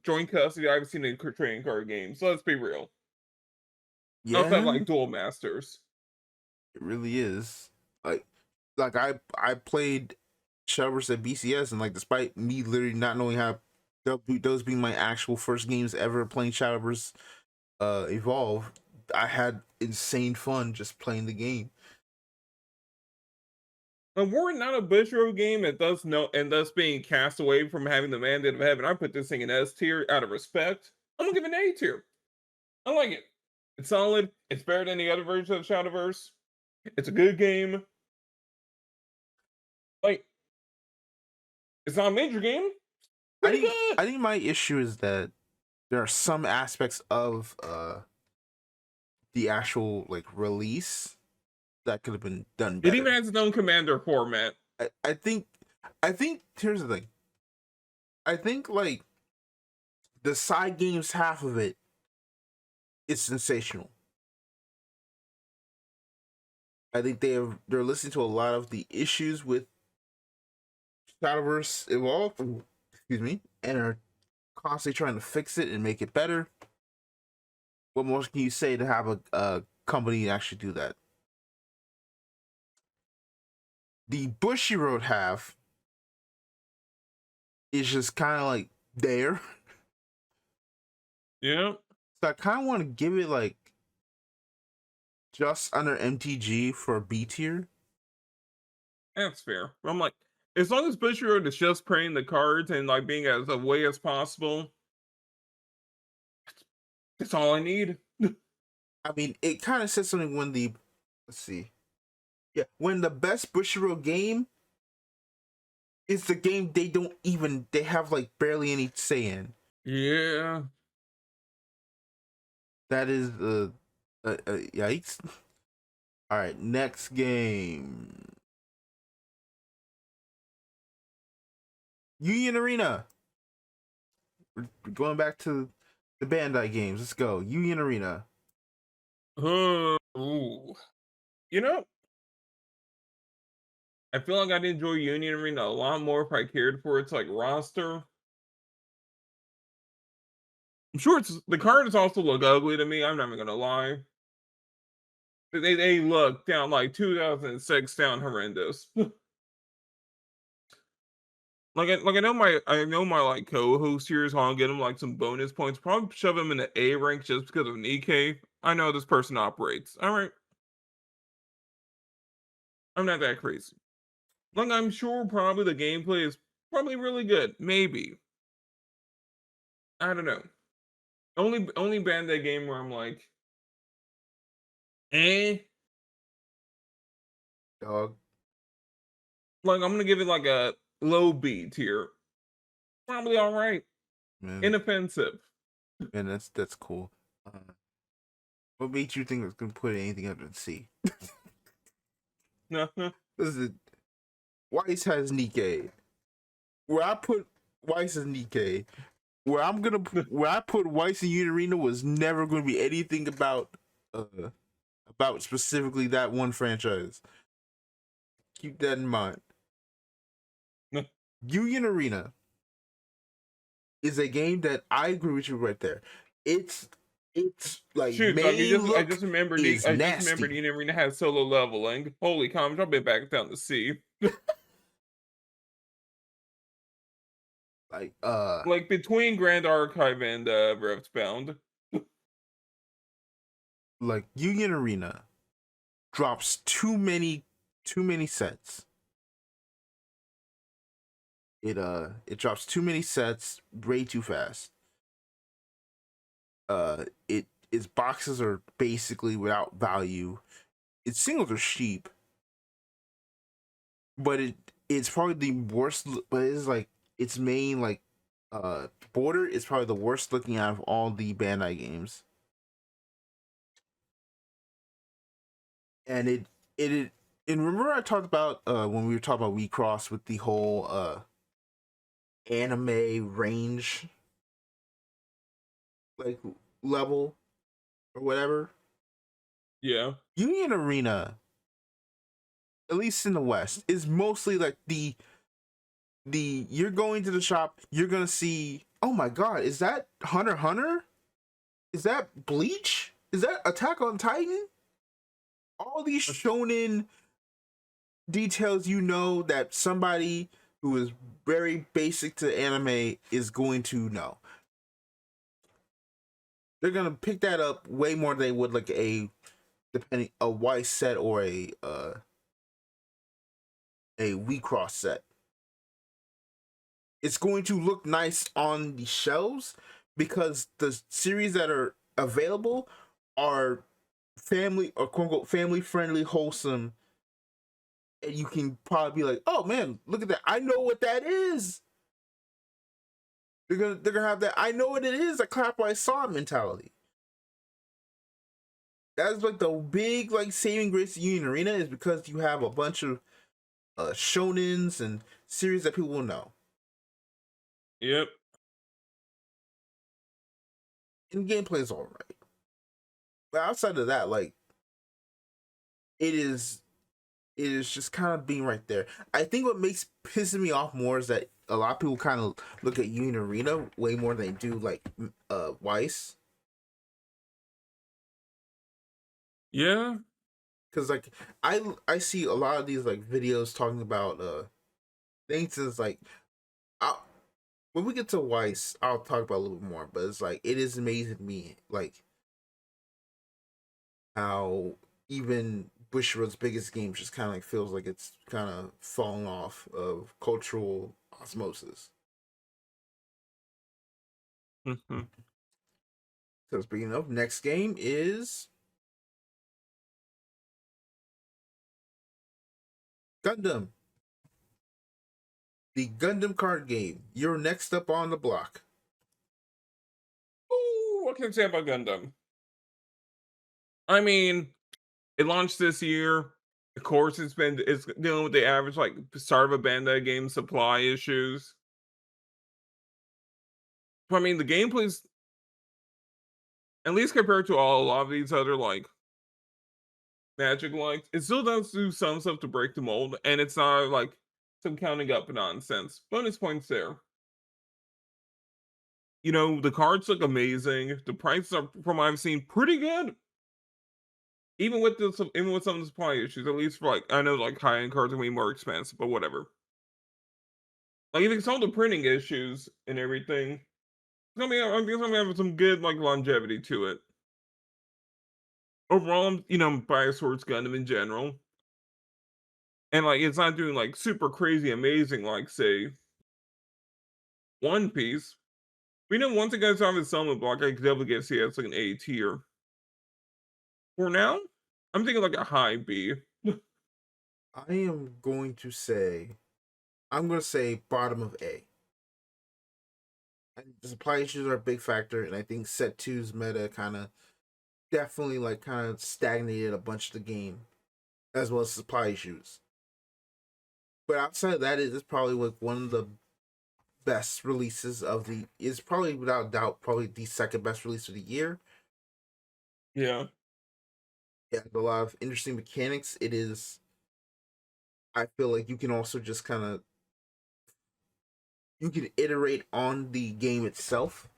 joint custody I've seen in trading card games. So let's be real. Outside of Yeah, like Duel Masters. it really is. Like, I played Shadowverse at BCS, and like despite me literally not knowing how those being my actual first games ever playing Shadowverse Evolve, I had insane fun just playing the game. And were it not a Bushiroad game that does no and thus being cast away from having the mandate of heaven, I put this thing in S tier out of respect. I'm gonna give it an A tier. I like it. It's solid. It's better than the other version of Shadowverse. It's a good game. Like, it's not a major game. Pretty good. I think my issue is that there are some aspects of the actual like release that could have been done It better. even has its own commander format. I think here's the thing. I think like the side games half of it is sensational. I think they're listening to a lot of the issues with Shadowverse Evolve, excuse me, and are constantly trying to fix it and make it better. What more can you say to have a company actually do that? The Bushiroad half is just kind of like there. Yeah, So I kind of want to give it like just under MTG for a B tier. that's fair. I'm like, as long as Bushiroad is just playing the cards and like being as away as possible, that's all I need. I mean, it kind of says something when the let's see, yeah, when the best Bushiroad game is the game they have like barely any say in. Yeah. That is the yikes. All right, next game. Union Arena. We're going back to the Bandai games. Let's go. Union Arena. Ooh. You know, I feel like I'd enjoy Union Arena a lot more if I cared for its like roster. I'm sure the cards also look ugly to me. I'm not even gonna lie. They look down like 2006 down horrendous. I know my like co-host here is gonna get him like some bonus points. Probably shove him in the A rank just because of Nikkei. I know this person operates. All right, I'm not that crazy. Like I'm sure probably the gameplay is probably really good. Maybe I don't know. only Bandai game where I'm like, eh, Dog, like I'm gonna give it like a low B tier. Probably all right, man, inoffensive. man, that's cool. What made you think it was gonna put anything under the C? Listen, Weiss has Nikkei. Where I put Weiss is Nikkei. Where I put Weiss and Unirina was never going to be anything about specifically that one franchise. Keep that in mind. Union Arena is a game that I agree with you right there. It's like Shoot, dog, main I look just remembered is I just remembered nasty. Nina Arena has solo leveling. Holy cow, I'm dropping back down to C. Like Like between Grand Archive and Riftbound. like Union Arena drops too many sets. It drops too many sets way too fast. Its boxes are basically without value. Its singles are cheap, but it's probably the worst. But it's like its main like border is probably the worst looking out of all the Bandai games, and it and remember I talked about when we were talking about WeCross with the whole anime range like level or whatever. Yeah. Union Arena, at least in the West, is mostly like the you're going to the shop, you're gonna see, oh my god, is that Hunter x Hunter? Is that Bleach? Is that Attack on Titan? All these shonen details you know that somebody who is very basic to anime is going to know. They're gonna pick that up way more than they would like a white set or a WeCross set. It's going to look nice on the shelves because the series that are available are family or quote unquote family friendly, wholesome, and you can probably be like, "Oh man, look at that! I know what that is." They're gonna have that. I know what it is. A clap where I saw it mentality. That's like the big like saving grace of Union Arena is because you have a bunch of shonens and series that people will know. Yep. And gameplay is all right, but outside of that, like it is it is just kind of being right there. I think what makes pissing me off more is that a lot of people kind of look at Union Arena way more than they do like Weiss. Yeah. Because like I see a lot of these like videos talking about things is like I, when we get to Weiss, I'll talk about a little bit more. But it's like it is amazing to me like how even Bushiroad's biggest game just kind of like feels like it's kind of falling off of cultural osmosis. Mhm. So speaking of, next game is Gundam. The Gundam card game. You're next up on the block. Ooh, what can I say about Gundam? I mean, it launched this year. Of course, it's dealing with the average like start of a Bandai game supply issues. But I mean, the gameplay's at least compared to a lot of these other like Magic likes, it still does do some stuff to break the mold, and it's not like some counting up nonsense. Bonus points there. You know, the cards look amazing. The prices are, from what I've seen, pretty good. Even with some of the supply issues, at least for like I know like high end cards are way more expensive, but whatever. Like even some of the printing issues and everything, I think it's gonna have some good like longevity to it. Overall, I'm biased towards Gundam in general, and like it's not doing like super crazy amazing like say One Piece, We know once it gets off the summit block, I could definitely get see it's like an A tier. For now, I'm thinking like a high B. I am going to say, I'm going to say bottom of A. And the supply issues are a big factor, and I think set two's meta kind of definitely like kind of stagnated a bunch of the game, as well as supply issues. But outside of that, it is probably like one of the best releases of the, is probably without doubt probably the second best release of the year. Yeah. Yeah, a lot of interesting mechanics. It is, I feel like you can also just kind of, you can iterate on the game itself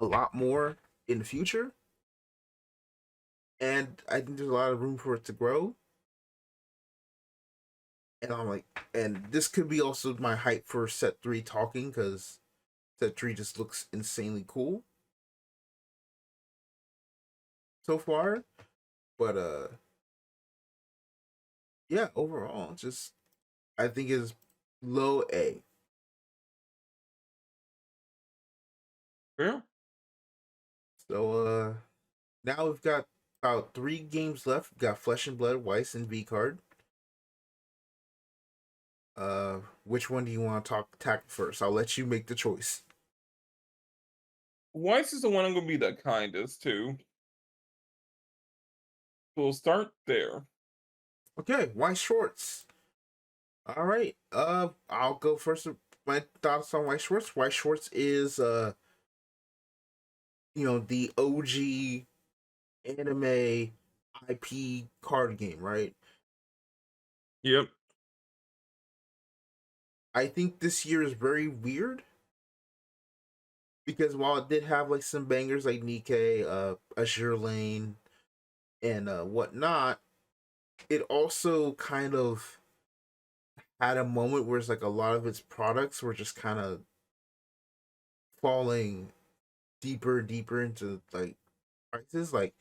a lot more in the future, and I think there's a lot of room for it to grow. And I'm like, and this could be also my hype for set three talking, because set three just looks insanely cool so far. But yeah, overall, just I think is low A. Yeah. So now we've got about 3 games left. We've got Flesh and Blood, Weiss, and V Card. Which one do you want to tackle first? I'll let you make the choice. Weiss is the one I'm gonna be the kindest to. We'll start there. Okay, Weiss Schwartz. All right. I'll go first with my thoughts on Weiss Schwartz. Weiss Schwartz is the OG anime IP card game, right? Yep. I think this year is very weird because while it did have like some bangers like Nikkei, Azure Lane, and whatnot, it also kind of had a moment where it's like a lot of its products were just kind of falling deeper and deeper into like prices. Like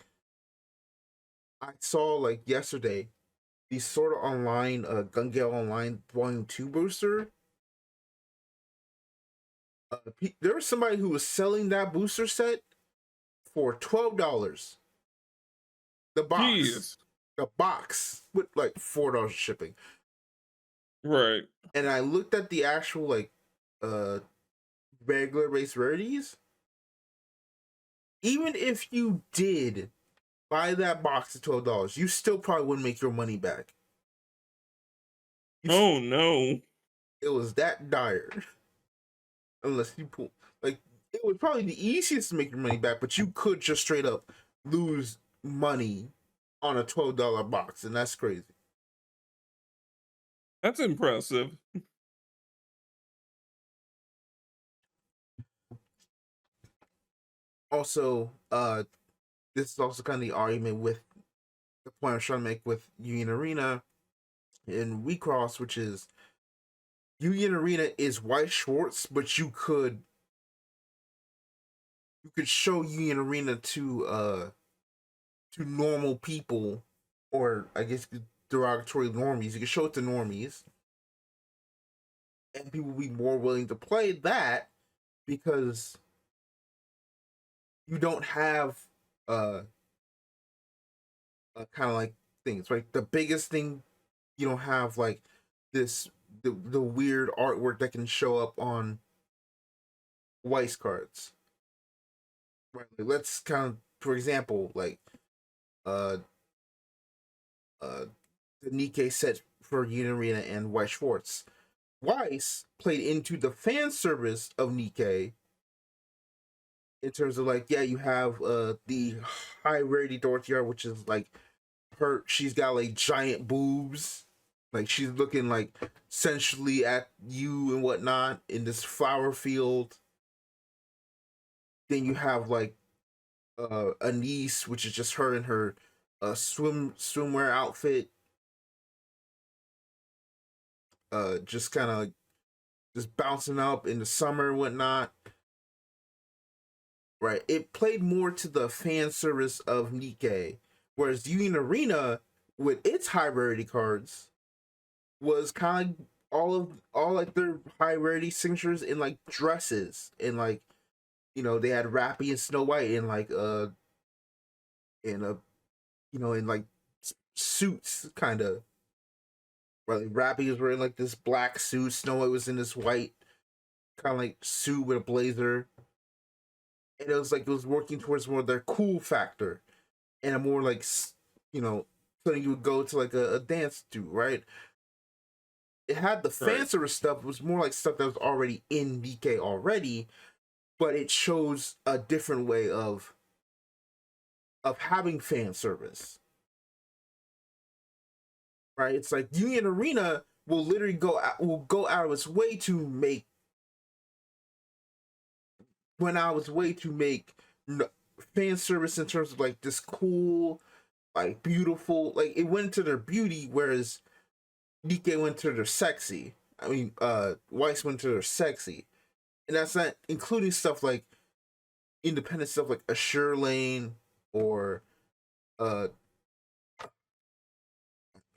I saw like yesterday the Sort of Online Gun Gale Online Volume 2 booster. There was somebody who was selling that booster set for $12. The box. Jeez. The box with like $4 shipping. Right. And I looked at the actual like uh regular base rarities. Even if you did buy that box at $12, you still probably wouldn't make your money back. Oh no. It was that dire. Unless you pull, like, it was probably the easiest to make your money back, but you could just straight up lose money on a $12 box, and that's crazy. That's impressive. Also, this is also kind of the argument with the point I'm trying to make with Union Arena and WeCross, which is Union Arena is White Schwartz, but you could show Union Arena to normal people, or I guess derogatory normies. You can show it to normies, and people will be more willing to play that because you don't have uh, kind of like things, right? The biggest thing, you don't have like this the weird artwork that can show up on Weiss cards. Right? Like, let's kind of, for example, like uh uh the Nikkei set for Union Arena and Weiss Schwartz. Weiss played into the fan service of Nikkei in terms of like, yeah, you have the high rarity Dorothy, which is like she's got like giant boobs, like she's looking like sensually at you and whatnot in this flower field. Then you have like a niece, which is just her in her swimwear outfit, just kind of just bouncing up in the summer and whatnot. Right, it played more to the fan service of Nikkei, whereas Union Arena with its high rarity cards was kind of all like their high rarity signatures in like dresses and like they had Rappy and Snow White in like in a in like suits kind of. Right, like Rappy was wearing like this black suit. Snow White was in this white kind of like suit with a blazer, and it was like it was working towards more of their cool factor and a more like something you would go to like a dance to, right? It had the fan Right. service stuff. It was more like stuff that was already in DK already, but it shows a different way of having fan service, right? It's like Union Arena will literally go out of its way to make went out of its way to make fan service in terms of like this cool, like beautiful, like it went to their beauty, whereas DK went to their sexy. I mean, Weiss went to their sexy, and that's not including stuff like independent stuff like Assure Lane or I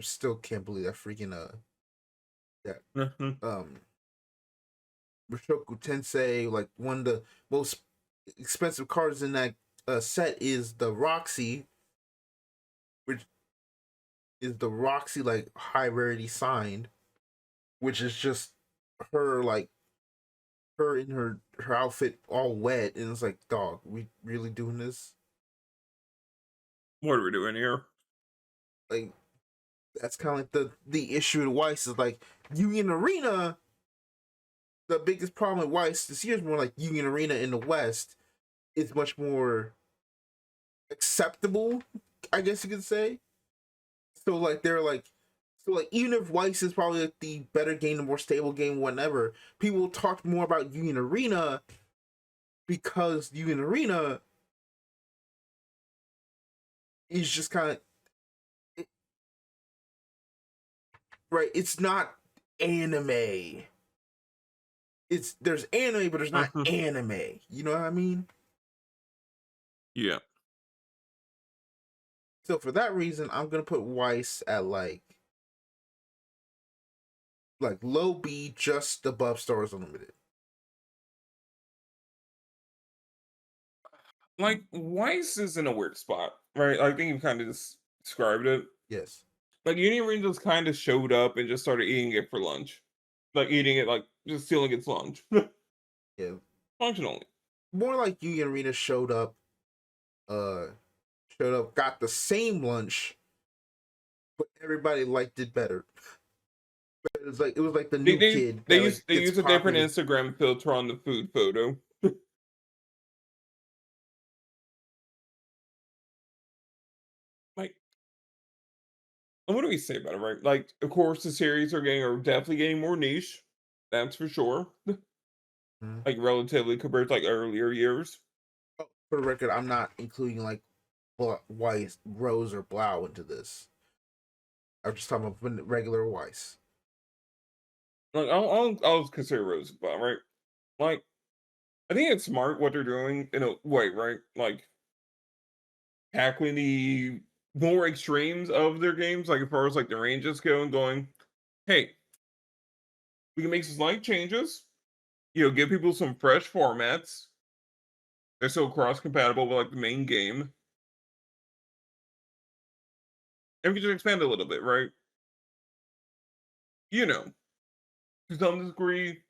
still can't believe that freaking that Mhm. um Rishoku Tensei, like one of the most expensive cards in that set is the Roxy, which is the Roxy like high rarity signed, which is just her like her in her outfit all wet, and it's like, dog, we really doing this? What are we doing here? Like that's kind of like the issue with Weiss is like Union Arena. The biggest problem with Weiss this year is more like Union Arena in the West is much more acceptable, I guess you could say. So like they're like so like even if Weiss is probably like the better game, the more stable game, whatever, people talk more about Union Arena because Union Arena is just kind of right. It's not anime. It's there's anime, but there's not Mhm. anime. You know what I mean? Yeah. So for that reason, I'm gonna put Weiss at like low B, just above Stars Unlimited. Like Weiss is in a weird spot, right? I think you kind of just described it. Yes. Like Union Rangers kind of showed up and just started eating it for lunch. Like eating it, like just stealing its lunch. Yeah. Functionally. More like Union Arena uh showed up, got the same lunch, but everybody liked it better. It was like the They new they kid they that like use they gets use a different popular. Instagram filter on the food photo. Like, and what do we say about it, right? Like, of course, the series are definitely getting more niche. That's for sure. Mhm. Like relatively compared to like earlier years. Oh, for the record, I'm not including like Weiss, Rose, or Blau into this. I'm just talking about regular Weiss. Like I'll consider Rose about right. Like I think it's smart what they're doing in a way, right? Like tackling the more extremes of their games, like as far as like the ranges go, and going, hey, we can make some slight changes. Give people some fresh formats. They're still cross compatible with like the main game, and we can just expand a little bit, right? You know, to some degree,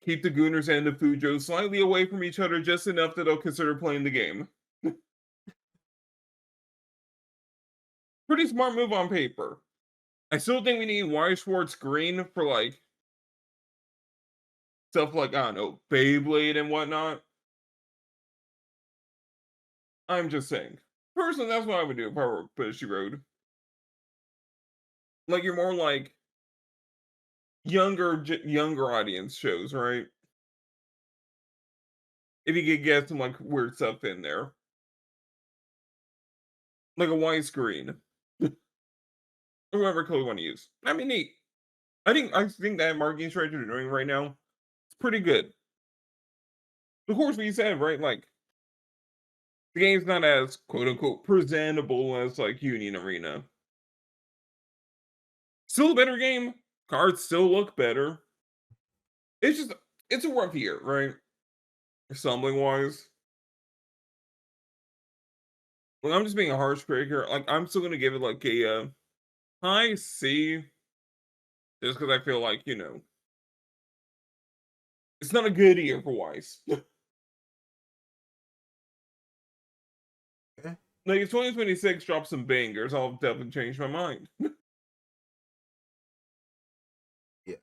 keep the Gooners and the Fujos slightly away from each other just enough that they'll consider playing the game. Pretty smart move on paper. I still think we need Wire Schwartz Green for like stuff like, I don't know, Beyblade and whatnot. I'm just saying. Personally, that's what I would do if I were Bushy Road. Like you're more like younger audience shows, right? If you could get some like weird stuff in there, like a widescreen, or whatever color you want to use. I mean, neat. I think that marketing strategy they're doing right now, it's pretty good. Of course, what you said, right? Like the game's not as quote unquote presentable as like Union Arena. Still a better game. Cards still look better. It's just it's a rough year, right? stumbling wise. Like, I'm just being a harsh critic here. Like, I'm still gonna give it like a high C, just because I feel like it's not a good year for Wise. Okay. Like, if 2026 drops some bangers, I'll definitely change my mind. Yeah,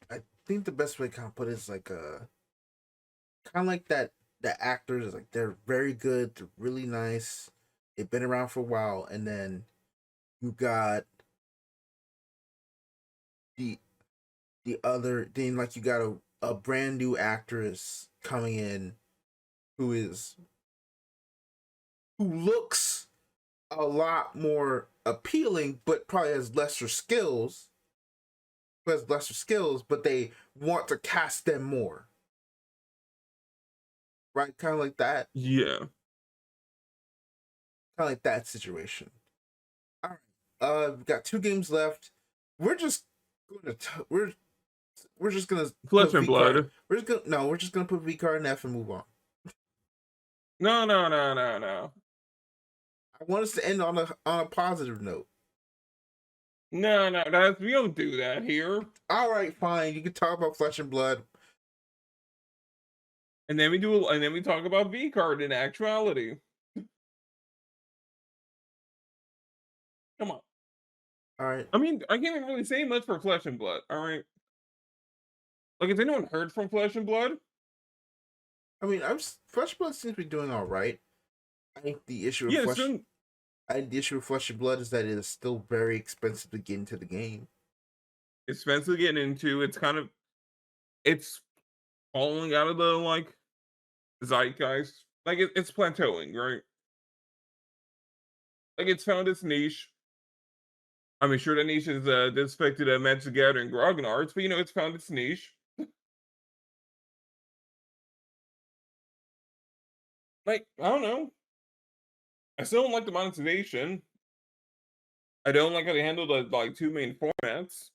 I think the best way to kind of put it is like kind of like that. The actors like they're very good, they're really nice. They've been around for a while, and then you got the then like you got a brand new actress coming in who looks a lot more appealing, but probably has lesser skills. But they want to cast them more, right? Yeah. Kind of like that situation. All right, we've got 2 games left. We're just going to we're just gonna Flesh put and V card. blood. We're just gonna put V card in F and move on. No, no, no, no, no. I want us to end on a positive note. No, no, that's we don't do that here. All right, fine. You can talk about Flesh and Blood. And then we talk about V card in actuality. Come on. All right. I mean, I can't even really say much for Flesh and Blood. All right. Like, has anyone heard from Flesh and Blood? I mean, Flesh and Blood seems to be doing all right. I think the issue with Yeah, so Flesh and Blood is that it is still very expensive to get into the game. expensive to get into. It's falling out of the like zeitgeist. Like it's plateauing, right? Like it's found its niche. I mean, sure, that niche is disaffected at Magic the Gathering Grognards, but it's found its niche. Like, I don't know. I still don't like the monetization. I don't like how they handle the like 2 main formats.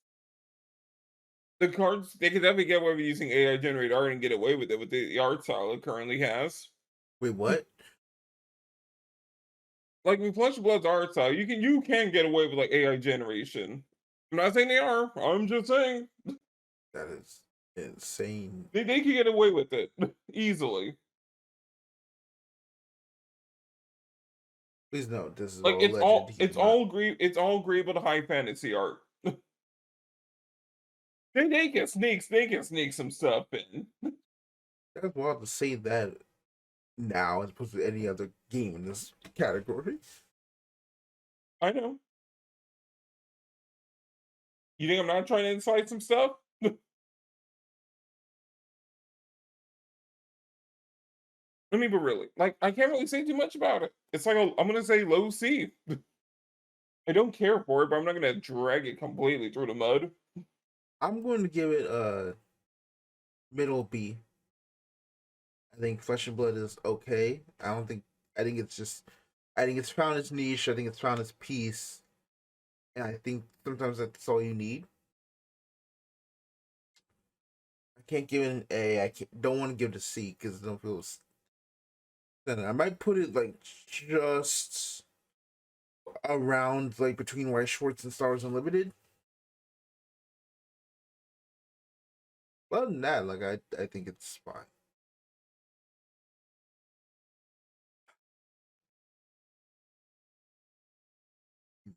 The cards, they could definitely get away with using AI generated art and get away with it with the art style it currently has. Wait, what? Like with Flesh and Blood's art style, you can get away with like AI generation. I'm not saying they are. I'm just saying That is insane. they can get away with it easily. Please note, this is Like all it's alleged. all He's it's not. all it's all agreeable to high fantasy art. They can sneak some stuff in. That's wild to say that now as opposed to any other game in this category. I know. You think I'm not trying to incite some stuff? I mean, but really, like I can't really say too much about it. It's like I'm gonna say low C. I don't care for it, but I'm not gonna drag it completely through the mud. I'm going to give it a middle B. I think Flesh and Blood is okay. I don't think. I think it's just. I think it's found its niche. I think it's found its piece, and I think sometimes that's all you need. I can't give it an A. Don't want to give it a C because I don't feel. I might put it like just around like between White Schwartz and Star Wars Unlimited. Other than that, like I think it's fine.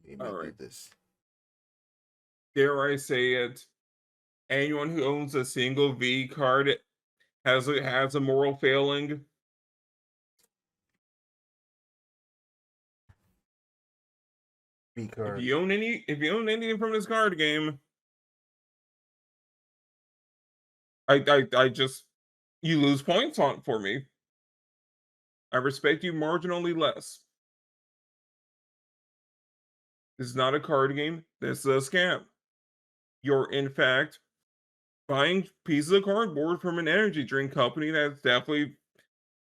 You All might right. do this. Dare I say it? Anyone who owns a single V card has a moral failing. B If card. you own anything from this card game, I just you lose points on for me. I respect you marginally less. This is not a card game. This is a scam. You're in fact buying pieces of cardboard from an energy drink company that's definitely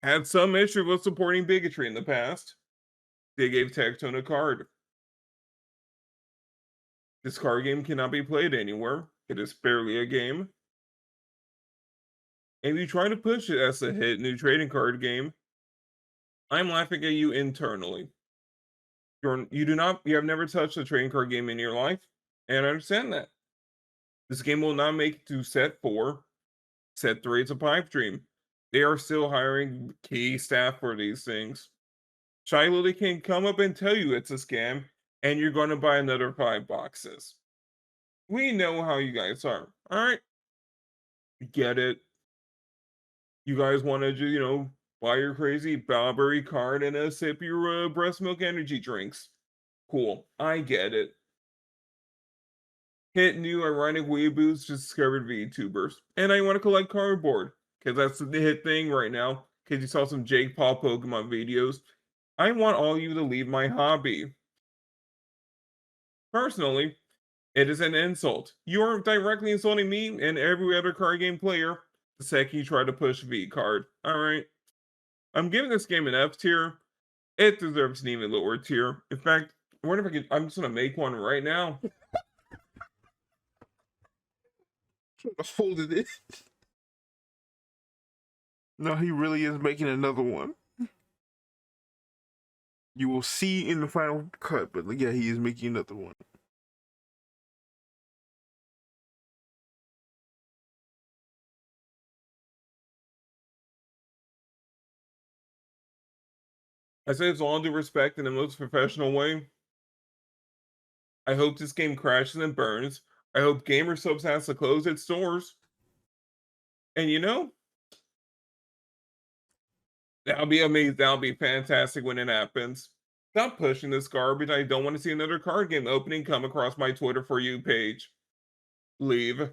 had some issue with supporting bigotry in the past. They gave Tectone a card. This card game cannot be played anywhere. It is barely a game. and you try to push it as a hit new trading card game, I'm laughing at you internally. You have never touched a trading card game in your life, and I understand that. This game will not make it to set 4. Set 3 is a pipe dream. They are still hiring key staff for these things. Shy Lily can come up and tell you it's a scam, and you're going to buy another 5 boxes. We know how you guys are. All right, get it. You guys want to, buy your crazy Bowberry card and sip your breast milk energy drinks. Cool, I get it. Hit new ironic weeaboos just discovered VTubers. And I want to collect cardboard, because that's the hit thing right now. Because you saw some Jake Paul Pokemon videos. I want all you to leave my hobby. Personally, it is an insult. You are directly insulting me and every other card game player the second you try to push V card. Alright. I'm giving this game an F tier. It deserves an even lower tier. In fact, I wonder if I could. I'm just gonna make one right now. Hold it in. No, he really is making another one. You will see in the final cut, but yeah, he is making another one. I say this all due respect in the most professional way. I hope this game crashes and burns. I hope Gamer Subs has to close its doors. And that'll be amazing. That'll be fantastic when it happens. Stop pushing this garbage. I don't want to see another card game opening come across my Twitter For You page. Leave.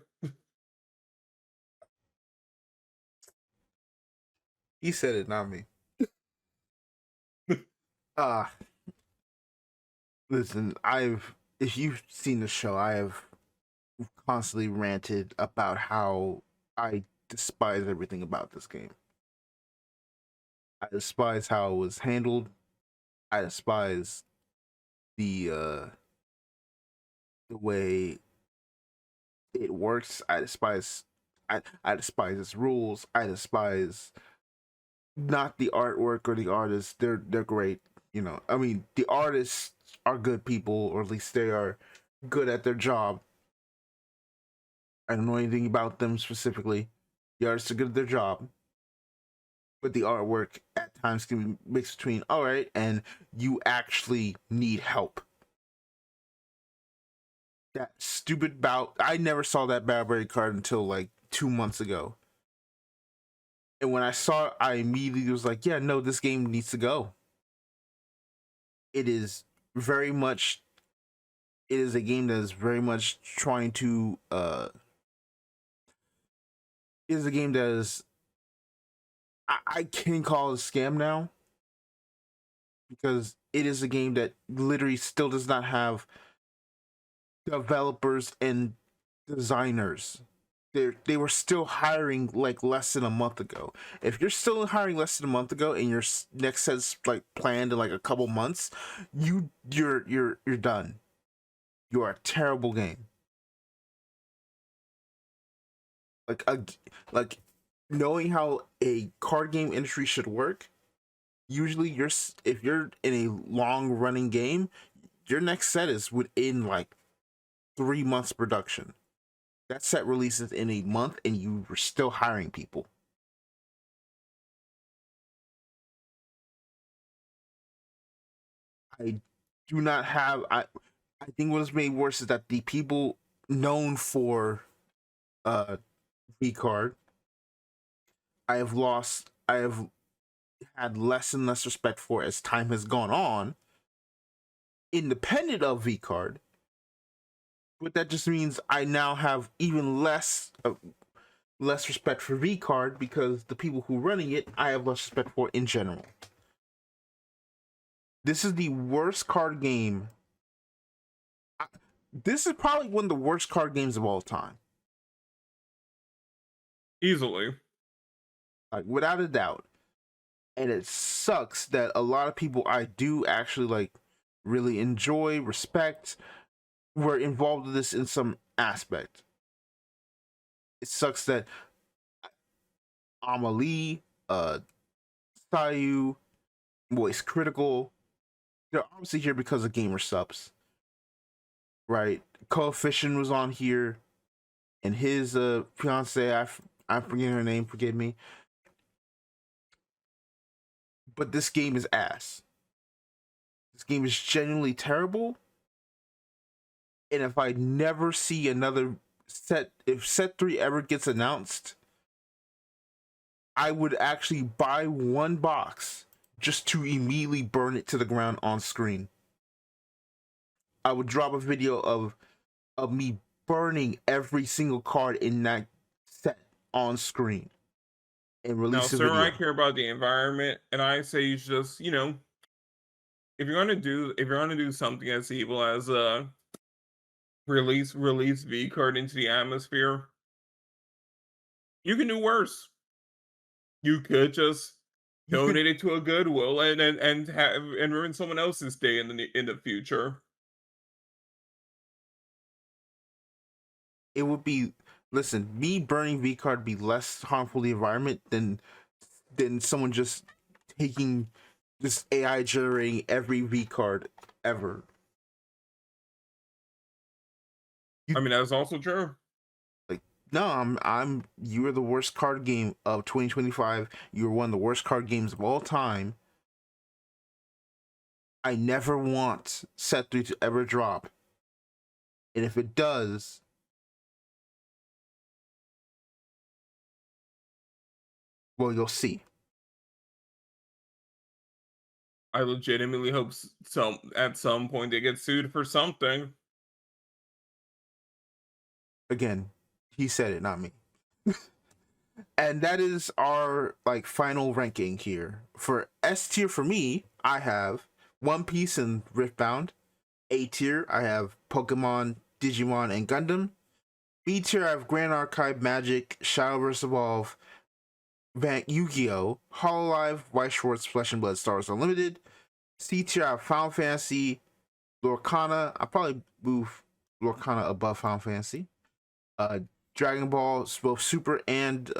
He said it, not me. Listen, if you've seen the show, I have constantly ranted about how I despise everything about this game. I despise how it was handled. I despise the way it works. I despise its rules. I despise not the artwork or the artists. They're great. I mean, the artists are good people, or at least they are good at their job. I don't know anything about them specifically. The artists are good at their job, but the artwork at times can be mixed between all right and you actually need help. That stupid bout. I never saw that Bowberry card until like 2 months ago. And when I saw it, I immediately was like, yeah, no, this game needs to go. It is very much, it is a game that is very much trying to, it is a game that is, I can call it a scam now. Because it is a game that literally still does not have developers and designers. They were still hiring like less than a month ago. If you're still hiring less than a month ago and your next set's like planned in like a couple months, you're done. You are a terrible game. Like knowing how a card game industry should work. Usually, if you're in a long running game, your next set is within like 3 months production. That set releases in a month and you were still hiring people. I do not have I think what is made worse is that the people known for V card, I have had less and less respect for as time has gone on, independent of V card. But that just means I now have even less respect for V card because the people who are running it, I have less respect for in general. This is the worst card game. This is probably one of the worst card games of all time. Easily. Like, without a doubt. And it sucks that a lot of people I do actually like really enjoy, respect, were involved in this in some aspect. It sucks that Amelie, Sayu, Voice Critical. They're obviously here because of gamer subs, right? Coefficient was on here, and his fiance, I forget her name, forgive me. But this game is ass. This game is genuinely terrible. And if I never see another set, if set 3 ever gets announced, I would actually buy one box just to immediately burn it to the ground on screen. I would drop a video of me burning every single card in that set on screen and Now, release a sir, I video. care about the environment, and I say you should just, if you're gonna do something as evil as release V card into the atmosphere, you can do worse. You could just You could, donate it to a Goodwill and ruin someone else's day in the future. it would be, listen, me burning V card be less harmful to the environment than someone just taking just AI generating every V card ever. I mean, that's also true. Like, no, you are the worst card game of 2025. You're one of the worst card games of all time. I never want set 3 to ever drop. And if it does, well, you'll see. I legitimately hope at some point they get sued for something. Again, he said it, not me. And that is our like final ranking here. For S tier for me, I have One Piece and Riftbound. A tier, I have Pokemon, Digimon, and Gundam. B tier, I have Grand Archive, Magic, Shadowverse Evolve, Yu-Gi-Oh!, Hololive, White Schwartz, Flesh and Blood, Star Wars Unlimited. C tier, I have Final Fantasy, Lorcana. I probably move Lorcana above Final Fantasy. Dragon Ball, both Super and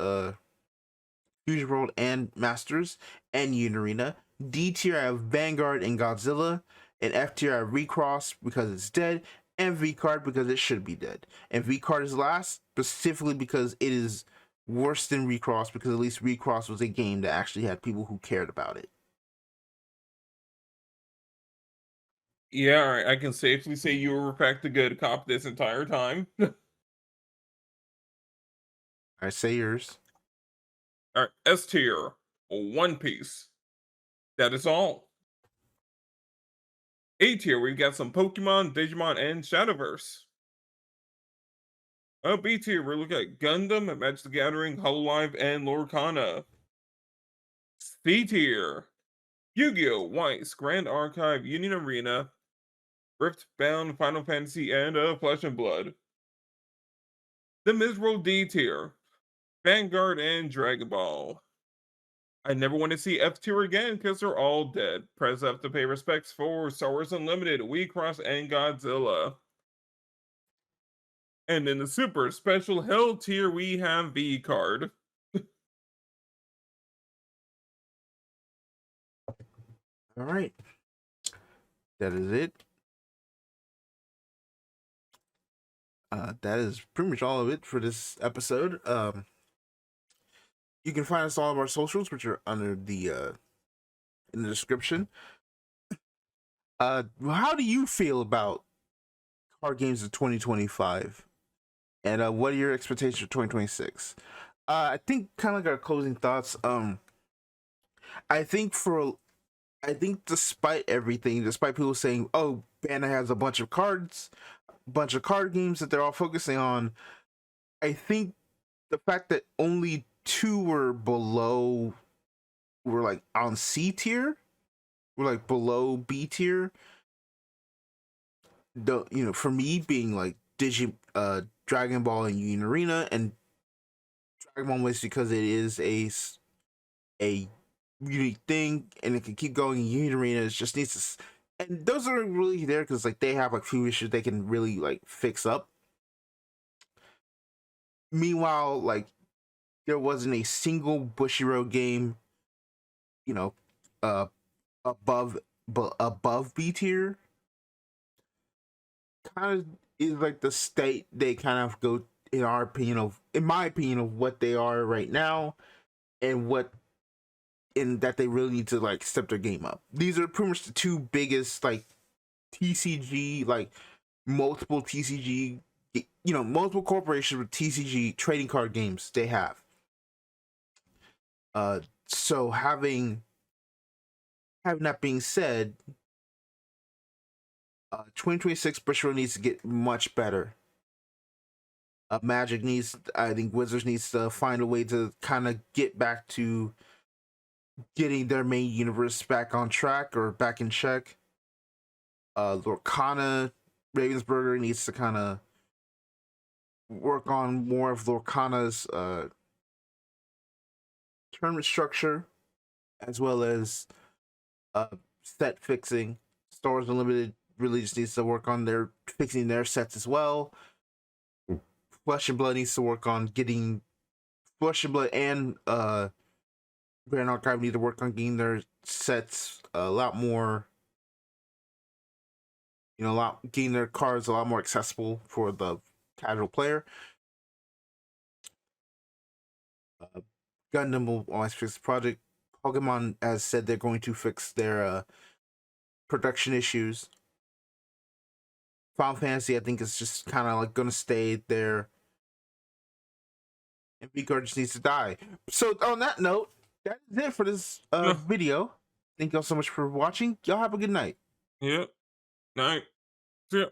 Fusion World and Masters, and Unit Arena. D tier, I have Vanguard and Godzilla. And F tier, I have Recross because it's dead, and V card because it should be dead. And V card is last specifically because it is worse than Recross, because at least Recross was a game that actually had people who cared about it. Yeah, all right, I can safely say you were in fact a good cop this entire time. I say yours. All right, S tier, One Piece. That is all. A tier, we've got some Pokemon, Digimon, and Shadowverse. B tier, we're looking at Gundam, Magic the Gathering, Hololive, and Lorcana. C tier, Yu-Gi-Oh!, Weiss, Grand Archive, Union Arena, Riftbound, Final Fantasy, and Flesh and Blood. The miserable D tier, Vanguard and Dragon Ball. I never want to see F tier again because they're all dead. Press F to pay respects for Star Wars Unlimited, We Cross, and Godzilla. And in the super special hell tier, we have V card. All right. That is it. That is pretty much all of it for this episode. You can find us all of our socials, which are under the in the description. How do you feel about card games of 2025, and what are your expectations for 2026? I think kind of like our closing thoughts. I think for I think despite everything, despite people saying, "Oh, Bandai has a bunch of card games that they're all focusing on," I think the fact that only two were like on C tier, were like below B tier. For me being like Dragon Ball and Union Arena, and Dragon Ball was because it is a unique thing and it can keep going. Union Arena just needs to, and those are really there because like they have like few issues they can really like fix up. Meanwhile, like there wasn't a single Bushiroad game, you know, uh, above above B tier. Kind of is like the state they kind of go, in our opinion of, in my opinion, of what they are right now, and what in that they really need to like step their game up. These are pretty much the two biggest like TCG, like multiple TCG, multiple corporations with TCG trading card games they have. So having that being said, 2026 Bushiroad needs to get much better. Magic needs, I think Wizards needs to find a way to kind of get back to getting their main universe back on track or back in check. Lorcana, Ravensburger needs to kind of work on more of Lorcana's tournament structure, as well as set fixing. Stars Unlimited really just needs to work on their fixing their sets as well. Flesh and Blood needs to work on getting Flesh and Blood and Grand Archive need to work on getting their sets a lot more, getting their cards a lot more accessible for the casual player. Gundam will always fix the project. Pokemon has said they're going to fix their production issues. Final Fantasy, I think, is just kind of like going to stay there. And V-Card just needs to die. So on that note, that is it for this video. Thank y'all so much for watching. Y'all have a good night. Yep. Night. Yeah.